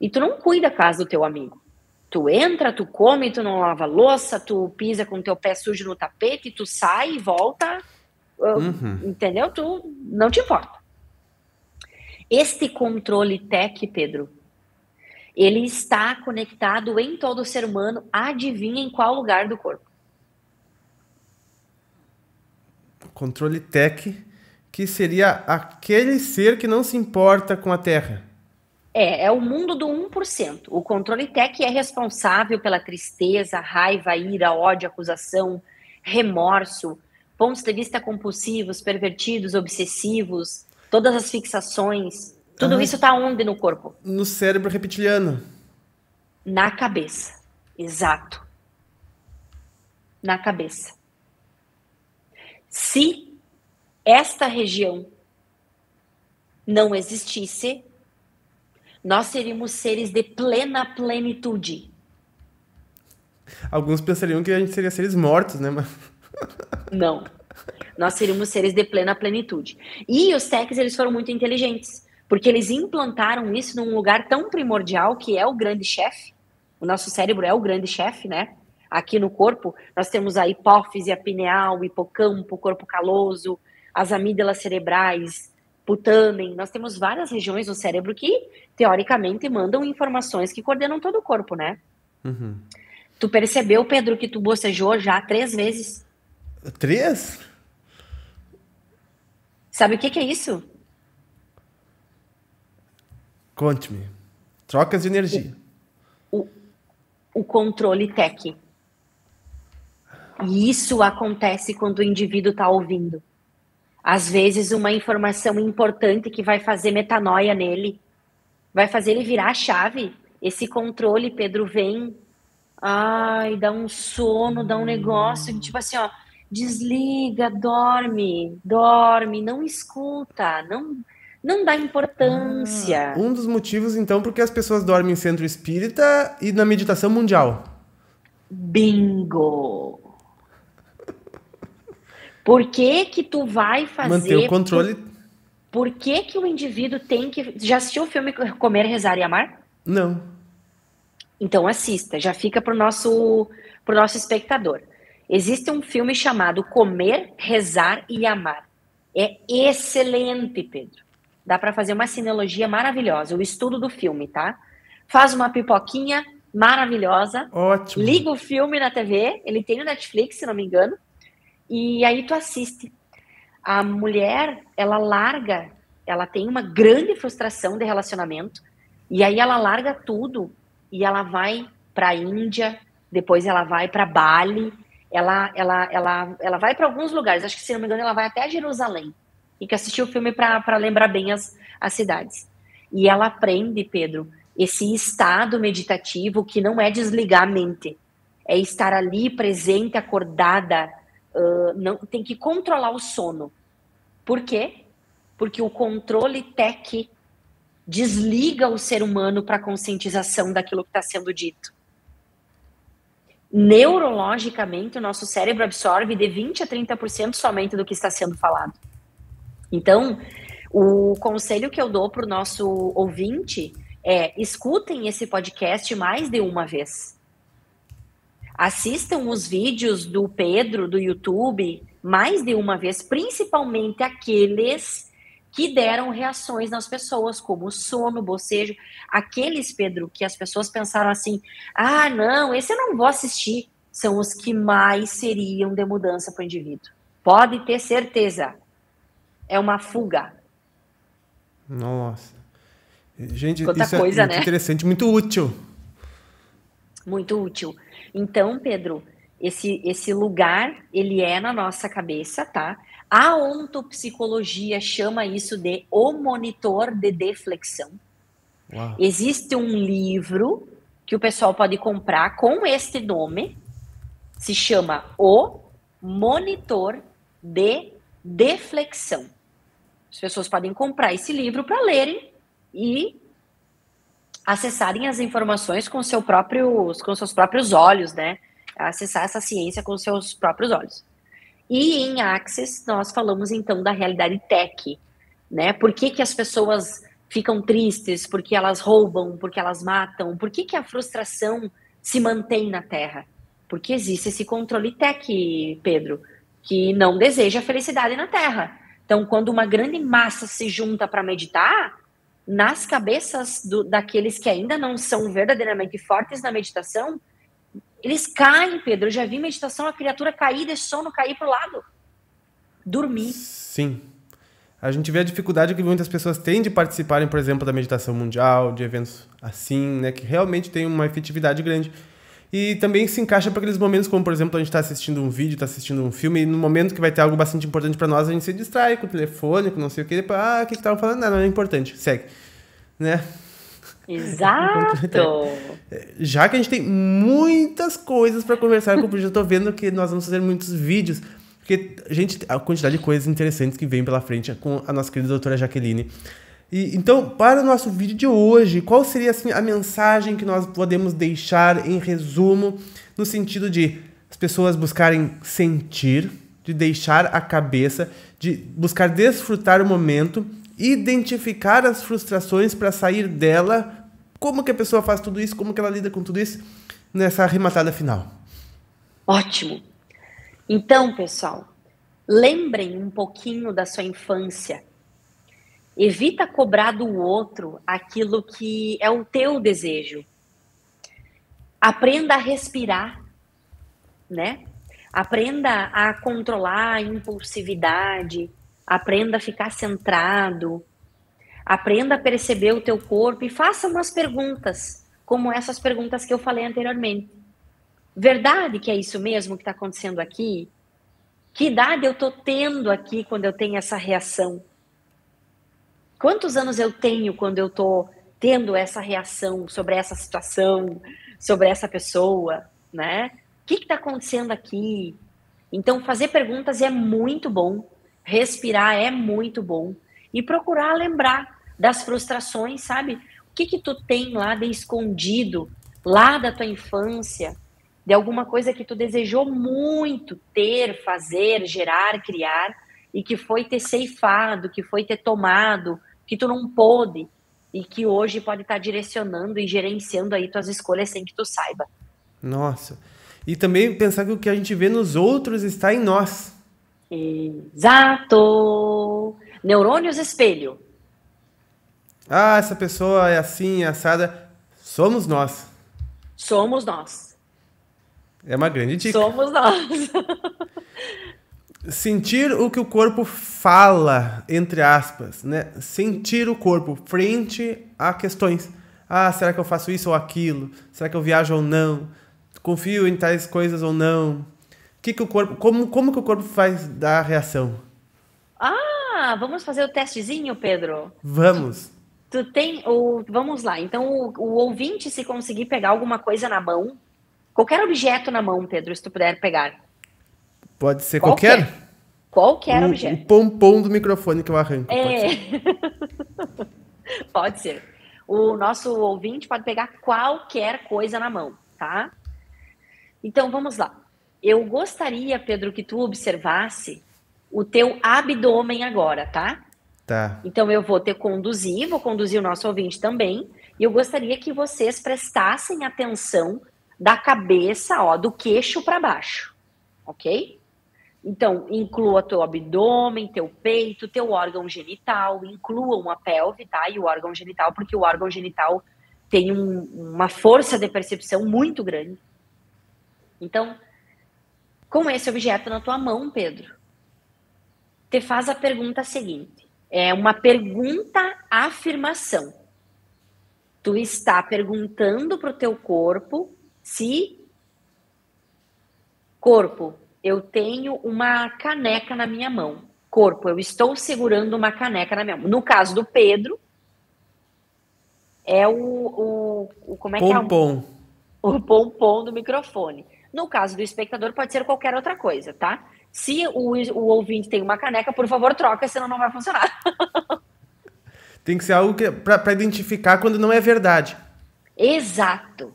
e tu não cuida da casa do teu amigo. Tu entra, tu come, tu não lava louça, tu pisa com teu pé sujo no tapete, tu sai e volta, entendeu? Tu não te importa. Este controle TEC, Pedro, ele está conectado em todo ser humano, adivinha em qual lugar do corpo? Controle TEC, que seria aquele ser que não se importa com a Terra. É o mundo do 1%. O controle TEC é responsável pela tristeza, raiva, ira, ódio, acusação, remorso, pontos de vista compulsivos, pervertidos, obsessivos, todas as fixações. Tudo isso está onde no corpo? No cérebro reptiliano. Na cabeça. Exato. Na cabeça. Se esta região não existisse, nós seríamos seres de plena plenitude. Alguns pensariam que a gente seria seres mortos, né? Não. Nós seríamos seres de plena plenitude. E os TECs, eles foram muito inteligentes, porque eles implantaram isso num lugar tão primordial que é o grande chefe. O nosso cérebro é o grande chefe, né? Aqui no corpo, nós temos a hipófise, a pineal, o hipocampo, o corpo caloso, as amígdalas cerebrais, putamen. Nós temos várias regiões do cérebro que, teoricamente, mandam informações que coordenam todo o corpo, né? Uhum. Tu percebeu, Pedro, que tu bocejou já 3 vezes? 3? Sabe o que é isso? Conte-me. Trocas de energia. O controle TEC. E isso acontece quando o indivíduo está ouvindo. Às vezes, uma informação importante que vai fazer metanoia nele, vai fazer ele virar a chave. Esse controle, Pedro, vem... Ai, dá um sono, dá um negócio, tipo assim, ó, desliga, dorme, não escuta, não dá importância. Um dos motivos, então, porque as pessoas dormem em centro espírita e na meditação mundial. Bingo! Por que que tu vai fazer... Manter o controle... Por que o indivíduo tem que... Já assistiu o filme Comer, Rezar e Amar? Não. Então assista, já fica pro nosso espectador. Existe um filme chamado Comer, Rezar e Amar. É excelente, Pedro. Dá para fazer uma sinologia maravilhosa, o estudo do filme, tá? Faz uma pipoquinha, maravilhosa. Ótimo. Liga o filme na TV, ele tem no Netflix, se não me engano, e aí tu assiste. A mulher, ela tem uma grande frustração de relacionamento, e aí ela larga tudo e ela vai para a Índia, depois ela vai para Bali, ela vai para alguns lugares, acho que se não me engano ela vai até Jerusalém, e que assistiu o filme para lembrar bem as cidades. E ela aprende, Pedro, esse estado meditativo que não é desligar a mente, é estar ali presente, acordada, não, tem que controlar o sono. Por quê? Porque o controle tech desliga o ser humano para a conscientização daquilo que está sendo dito. Neurologicamente, o nosso cérebro absorve de 20% a 30% somente do que está sendo falado. Então, o conselho que eu dou para o nosso ouvinte é: escutem esse podcast mais de uma vez. Assistam os vídeos do Pedro, do YouTube, mais de uma vez, principalmente aqueles que deram reações nas pessoas, como sono, bocejo. Aqueles, Pedro, que as pessoas pensaram assim: ah, não, esse eu não vou assistir. São os que mais seriam de mudança para o indivíduo. Pode ter certeza. É uma fuga. Nossa. Gente, Quanta isso coisa, é muito né? interessante, muito útil. Muito útil. Então, Pedro, esse lugar, ele é na nossa cabeça, tá? A ontopsicologia chama isso de o monitor de deflexão. Uau. Existe um livro que o pessoal pode comprar com este nome, se chama O Monitor de Deflexão. As pessoas podem comprar esse livro para lerem e acessarem as informações com seus próprios olhos, né? Acessar essa ciência com seus próprios olhos. E em Access, nós falamos então da realidade tech, né? Por que as pessoas ficam tristes? Por que elas roubam? Por que elas matam? Por que a frustração se mantém na Terra? Porque existe esse controle tech, Pedro, que não deseja felicidade na Terra. Então, quando uma grande massa se junta para meditar, nas cabeças daqueles que ainda não são verdadeiramente fortes na meditação, eles caem, Pedro. Eu já vi meditação, a criatura cair de sono, cair para o lado. Dormir. Sim. A gente vê a dificuldade que muitas pessoas têm de participarem, por exemplo, da meditação mundial, de eventos assim, né, que realmente tem uma efetividade grande. E também se encaixa para aqueles momentos como, por exemplo, a gente está assistindo um vídeo, está assistindo um filme, e no momento que vai ter algo bastante importante para nós, a gente se distrai com o telefone, com não sei o que, depois, o que estavam falando? Não é importante, segue. Né? Exato! Já que a gente tem muitas coisas para conversar com o Brígido, eu tô vendo que nós vamos fazer muitos vídeos, porque a quantidade de coisas interessantes que vem pela frente com a nossa querida doutora Jaqueline. E, então, para o nosso vídeo de hoje, qual seria assim, a mensagem que nós podemos deixar em resumo, no sentido de as pessoas buscarem sentir, de deixar a cabeça, de buscar desfrutar o momento, identificar as frustrações para sair dela, como que a pessoa faz tudo isso, como que ela lida com tudo isso, nessa arrematada final? Ótimo! Então, pessoal, lembrem um pouquinho da sua infância. Evita cobrar do outro aquilo que é o teu desejo. Aprenda a respirar, né? Aprenda a controlar a impulsividade, aprenda a ficar centrado, aprenda a perceber o teu corpo e faça umas perguntas, como essas perguntas que eu falei anteriormente. Verdade que é isso mesmo que está acontecendo aqui? Que idade eu estou tendo aqui quando eu tenho essa reação? Quantos anos eu tenho quando eu estou tendo essa reação sobre essa situação, sobre essa pessoa, né? O que está acontecendo aqui? Então, fazer perguntas é muito bom, respirar é muito bom e procurar lembrar das frustrações, sabe? O que tu tem lá de escondido, lá da tua infância, de alguma coisa que tu desejou muito ter, fazer, gerar, criar, e que foi ter ceifado, que foi ter tomado, que tu não pôde, e que hoje pode estar direcionando e gerenciando aí tuas escolhas sem que tu saiba. Nossa. E também pensar que o que a gente vê nos outros está em nós. Exato! Neurônios espelho. Ah, essa pessoa é assim, assada. Somos nós. Somos nós. É uma grande dica. Somos nós. Sentir o que o corpo fala, entre aspas, né? Sentir o corpo frente a questões. Ah, será que eu faço isso ou aquilo? Será que eu viajo ou não? Confio em tais coisas ou não? Que o corpo, como que o corpo faz da reação? Ah, vamos fazer o testezinho, Pedro? Vamos. Tu tem o. Vamos lá. Então, o ouvinte, se conseguir pegar alguma coisa na mão, qualquer objeto na mão, Pedro, se tu puder pegar. Pode ser qualquer? Qualquer O objeto. pompom do microfone que eu arranco. Pode É, ser. pode ser. O nosso ouvinte pode pegar qualquer coisa na mão, tá? Então, vamos lá. Eu gostaria, Pedro, que tu observasse o teu abdômen agora, tá? Tá. Então, eu vou vou conduzir o nosso ouvinte também, e eu gostaria que vocês prestassem atenção da cabeça, ó, do queixo para baixo, ok? Então, inclua teu abdômen, teu peito, teu órgão genital, incluam a pelve, tá? E o órgão genital, porque o órgão genital tem uma força de percepção muito grande. Então, com esse objeto na tua mão, Pedro, te faz a pergunta seguinte. É uma pergunta-afirmação. Tu está perguntando para o teu corpo se... Corpo, eu tenho uma caneca na minha mão. Corpo, eu estou segurando uma caneca na minha mão. No caso do Pedro, é como é que é? Pompom. O pompom do microfone. No caso do espectador, pode ser qualquer outra coisa, tá? Se o ouvinte tem uma caneca, por favor, troca, senão não vai funcionar. Tem que ser algo que para identificar quando não é verdade. Exato.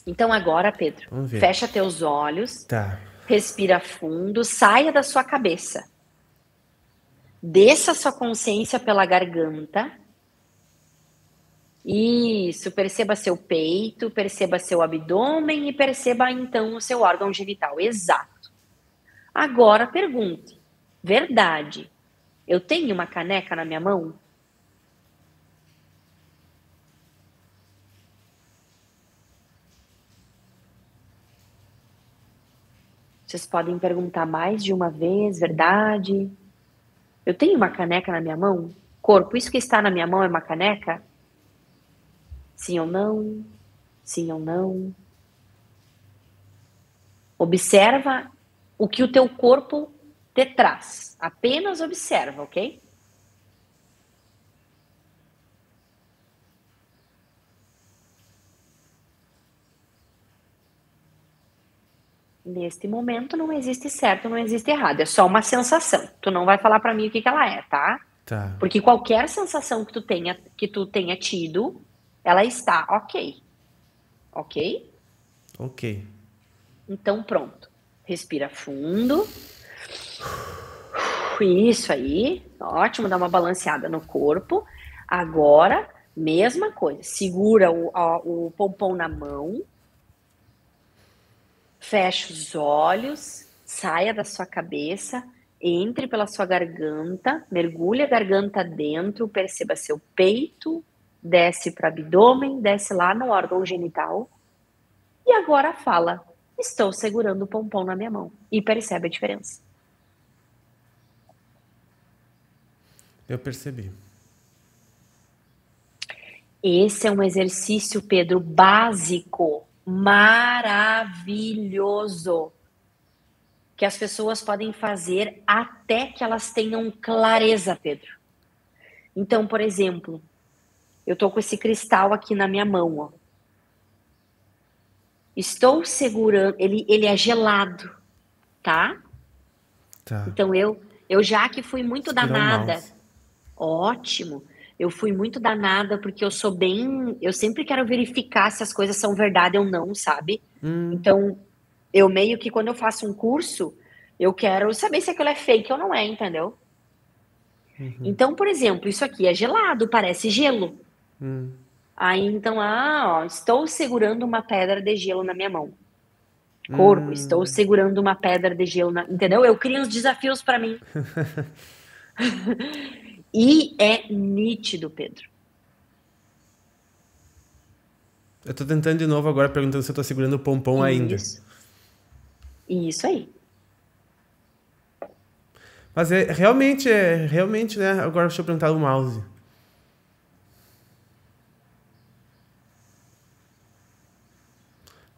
Então agora, Pedro, Vamos ver. fecha teus olhos, Tá. respira fundo, saia da sua cabeça. Desça sua consciência pela garganta. Isso, perceba seu peito, perceba seu abdômen e perceba então o seu órgão genital. Exato. Agora pergunte: verdade, eu tenho uma caneca na minha mão? Vocês podem perguntar mais de uma vez, verdade? Eu tenho uma caneca na minha mão? Corpo, isso que está na minha mão é uma caneca? Sim ou não? Sim ou não? Observa o que o teu corpo te traz. Apenas observa, ok? Neste momento não existe certo, não existe errado. É só uma sensação. Tu não vai falar para mim o que ela é, tá? Tá. Porque qualquer sensação que tu tenha tido, ela está ok. Ok? Ok. Então pronto. Respira fundo. Isso aí. Ótimo, dá uma balanceada no corpo. Agora, mesma coisa. Segura o pompom na mão. Fecha os olhos, saia da sua cabeça, entre pela sua garganta, mergulhe a garganta dentro, perceba seu peito, desce para o abdômen, desce lá no órgão genital. E agora fala: estou segurando o pompom na minha mão. E percebe a diferença. Eu percebi. Esse é um exercício, Pedro, básico, maravilhoso, que as pessoas podem fazer até que elas tenham clareza, Pedro. Então, por exemplo, eu tô com esse cristal aqui na minha mão, ó. Estou segurando, ele é gelado, tá? Tá. Então eu já que fui muito Segurar o danada, mouse. ótimo. Eu fui muito danada porque eu sempre quero verificar se as coisas são verdade ou não, sabe? Então, eu meio que quando eu faço um curso, eu quero saber se aquilo é fake ou não é, entendeu? Então, por exemplo, isso aqui é gelado, parece gelo. Aí, então, ó, estou segurando uma pedra de gelo na minha mão. Corpo, estou segurando uma pedra de gelo entendeu? Eu crio uns desafios para mim. E é nítido, Pedro. Eu tô tentando de novo agora, perguntando se eu tô segurando o pompom ainda. Isso aí. Mas realmente, né? Agora deixa eu perguntar o mouse.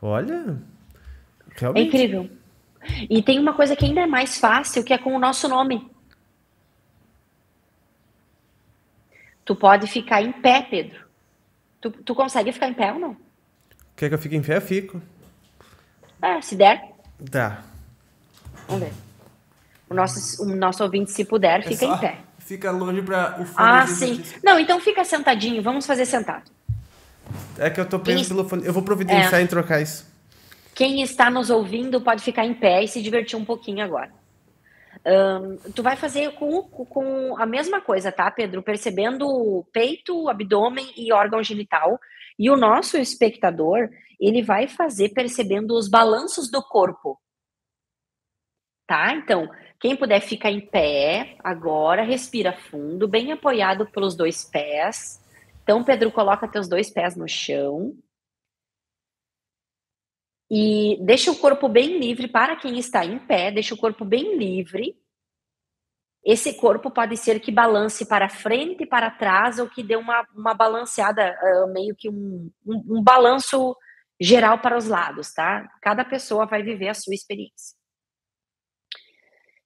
Olha, É realmente. incrível. E tem uma coisa que ainda é mais fácil, que é com o nosso nome. Tu pode ficar em pé, Pedro. Tu consegue ficar em pé ou não? Quer que eu fique em pé? Eu fico. Se der. Tá. Vamos ver. O nosso ouvinte, se puder, fica em pé. Fica longe para o fone de Sim. exercício. Não, então fica sentadinho. Vamos fazer sentado. É que eu tô preso pelo fone. Eu vou providenciar em trocar isso. Quem está nos ouvindo pode ficar em pé e se divertir um pouquinho agora. Tu vai fazer com a mesma coisa, tá, Pedro? Percebendo o peito, abdômen e órgão genital. E o nosso espectador, ele vai fazer percebendo os balanços do corpo. Tá? Então, quem puder ficar em pé agora, respira fundo, bem apoiado pelos 2 pés. Então, Pedro, coloca teus 2 pés no chão. E deixa o corpo bem livre para quem está em pé, deixa o corpo bem livre. Esse corpo pode ser que balance para frente e para trás ou que dê uma balanceada, meio que um balanço geral para os lados, tá? Cada pessoa vai viver a sua experiência.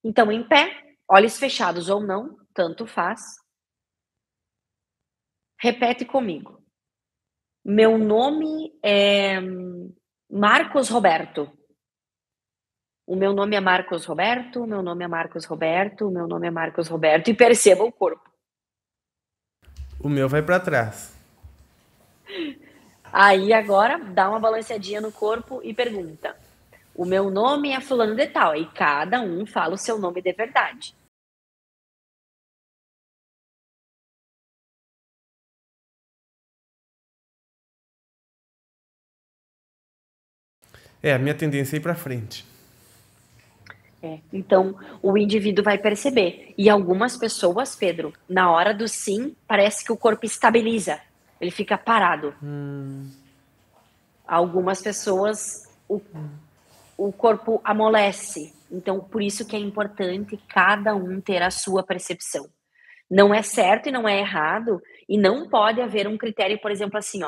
Então, em pé, olhos fechados ou não, tanto faz. Repete comigo. Meu nome é Marcos Roberto. O meu nome é Marcos Roberto, o meu nome é Marcos Roberto, o meu nome é Marcos Roberto. E perceba o corpo. O meu vai para trás. Aí agora, dá uma balanceadinha no corpo e pergunta. O meu nome é fulano de tal. E cada um fala o seu nome de verdade. A minha tendência é ir para frente. Então, o indivíduo vai perceber. E algumas pessoas, Pedro, na hora do sim, parece que o corpo estabiliza. Ele fica parado. Algumas pessoas, o corpo amolece. Então, por isso que é importante cada um ter a sua percepção. Não é certo e não é errado. E não pode haver um critério, por exemplo, assim,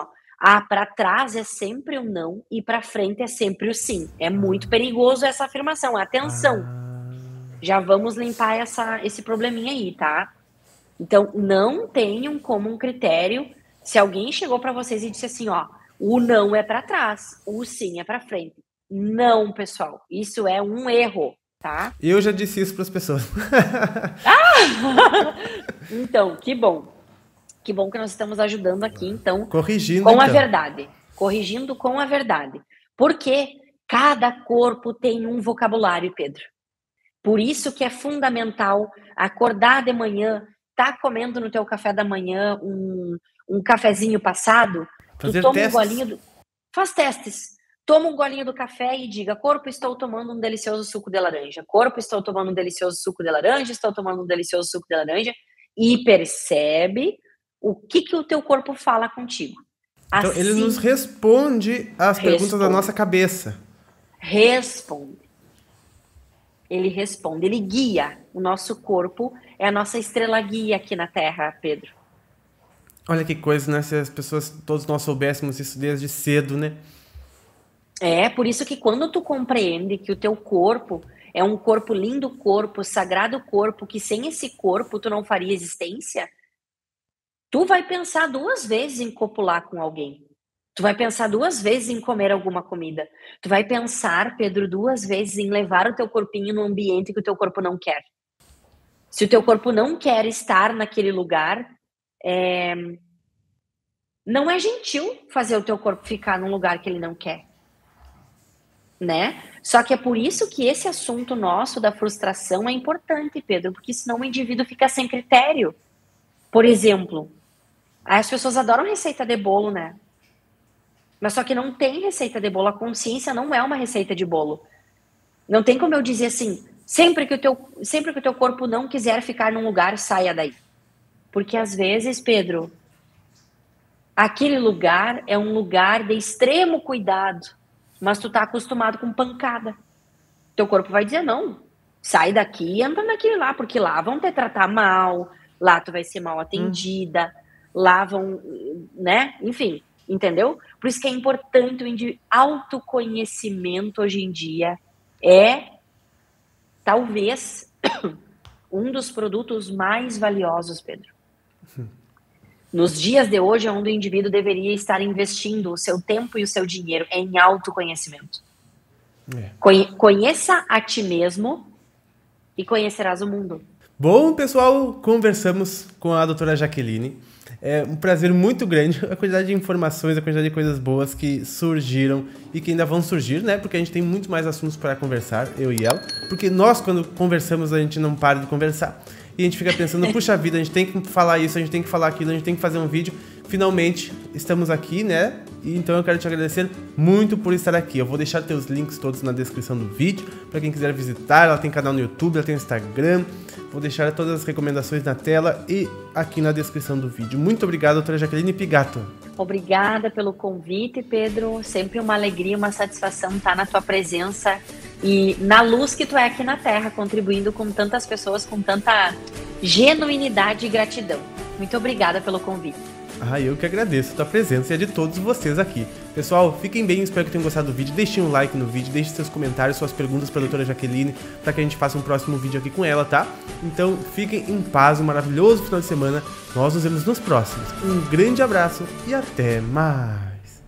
para trás é sempre o não e para frente é sempre o sim. É muito perigoso essa afirmação. Atenção! Já vamos limpar esse probleminha aí, tá? Então, não tenham como um critério. Se alguém chegou para vocês e disse assim, o não é para trás, o sim é para frente. Não, pessoal, isso é um erro, tá? Eu já disse isso para as pessoas. Então, que bom. Que bom que nós estamos ajudando aqui, então, corrigindo com a verdade. Corrigindo com a verdade. Porque cada corpo tem um vocabulário, Pedro. Por isso que é fundamental acordar de manhã, tá comendo no teu café da manhã um cafezinho passado, Fazer tu toma testes. um golinho faz testes. Toma um golinho do café e diga: corpo, estou tomando um delicioso suco de laranja. Corpo, estou tomando um delicioso suco de laranja. Estou tomando um delicioso suco de laranja. E percebe o que o teu corpo fala contigo. Então, ele nos responde às perguntas da nossa cabeça. Ele responde, ele guia. O nosso corpo é a nossa estrela guia aqui na Terra, Pedro. Olha que coisa, né? Se as pessoas, todos nós soubéssemos isso desde cedo, né? Por isso que quando tu compreende que o teu corpo é um corpo lindo, corpo, sagrado corpo, que sem esse corpo tu não faria existência, tu vai pensar 2 vezes em copular com alguém. Tu vai pensar 2 vezes em comer alguma comida. Tu vai pensar, Pedro, 2 vezes em levar o teu corpinho num ambiente que o teu corpo não quer. Se o teu corpo não quer estar naquele lugar, não é gentil fazer o teu corpo ficar num lugar que ele não quer. Né? Só que é por isso que esse assunto nosso da frustração é importante, Pedro, porque senão o indivíduo fica sem critério. Por exemplo, as pessoas adoram receita de bolo, né? Mas só que não tem receita de bolo, a consciência não é uma receita de bolo. Não tem como eu dizer assim, sempre que o teu corpo não quiser ficar num lugar, saia daí. Porque às vezes, Pedro, aquele lugar é um lugar de extremo cuidado, mas tu tá acostumado com pancada. Teu corpo vai dizer, não, sai daqui e entra naquele lá, porque lá vão te tratar mal, lá tu vai ser mal atendida, lá vão, né, enfim, entendeu? Por isso que é importante o autoconhecimento hoje em dia é, talvez, um dos produtos mais valiosos, Pedro. Nos dias de hoje, é onde o indivíduo deveria estar investindo o seu tempo e o seu dinheiro em autoconhecimento. Conheça a ti mesmo e conhecerás o mundo. Bom, pessoal, conversamos com a doutora Jaqueline. É um prazer muito grande a quantidade de informações, a quantidade de coisas boas que surgiram e que ainda vão surgir, né? Porque a gente tem muito mais assuntos para conversar, eu e ela. Porque nós, quando conversamos, a gente não para de conversar. E a gente fica pensando, puxa vida, a gente tem que falar isso, a gente tem que falar aquilo, a gente tem que fazer um vídeo. Finalmente, estamos aqui, né? E então eu quero te agradecer muito por estar aqui. Eu vou deixar teus links todos na descrição do vídeo, para quem quiser visitar. Ela tem canal no YouTube, ela tem Instagram. Vou deixar todas as recomendações na tela e aqui na descrição do vídeo. Muito obrigado, doutora Jaqueline Pigato. Obrigada pelo convite, Pedro. Sempre uma alegria, uma satisfação estar na tua presença e na luz que tu é aqui na Terra, contribuindo com tantas pessoas, com tanta genuinidade e gratidão. Muito obrigada pelo convite. Eu que agradeço a tua presença e a de todos vocês aqui. Pessoal, fiquem bem, espero que tenham gostado do vídeo. Deixem um like no vídeo, deixem seus comentários, suas perguntas para a doutora Jaqueline, para que a gente faça um próximo vídeo aqui com ela, tá? Então, fiquem em paz, um maravilhoso final de semana. Nós nos vemos nos próximos. Um grande abraço e até mais!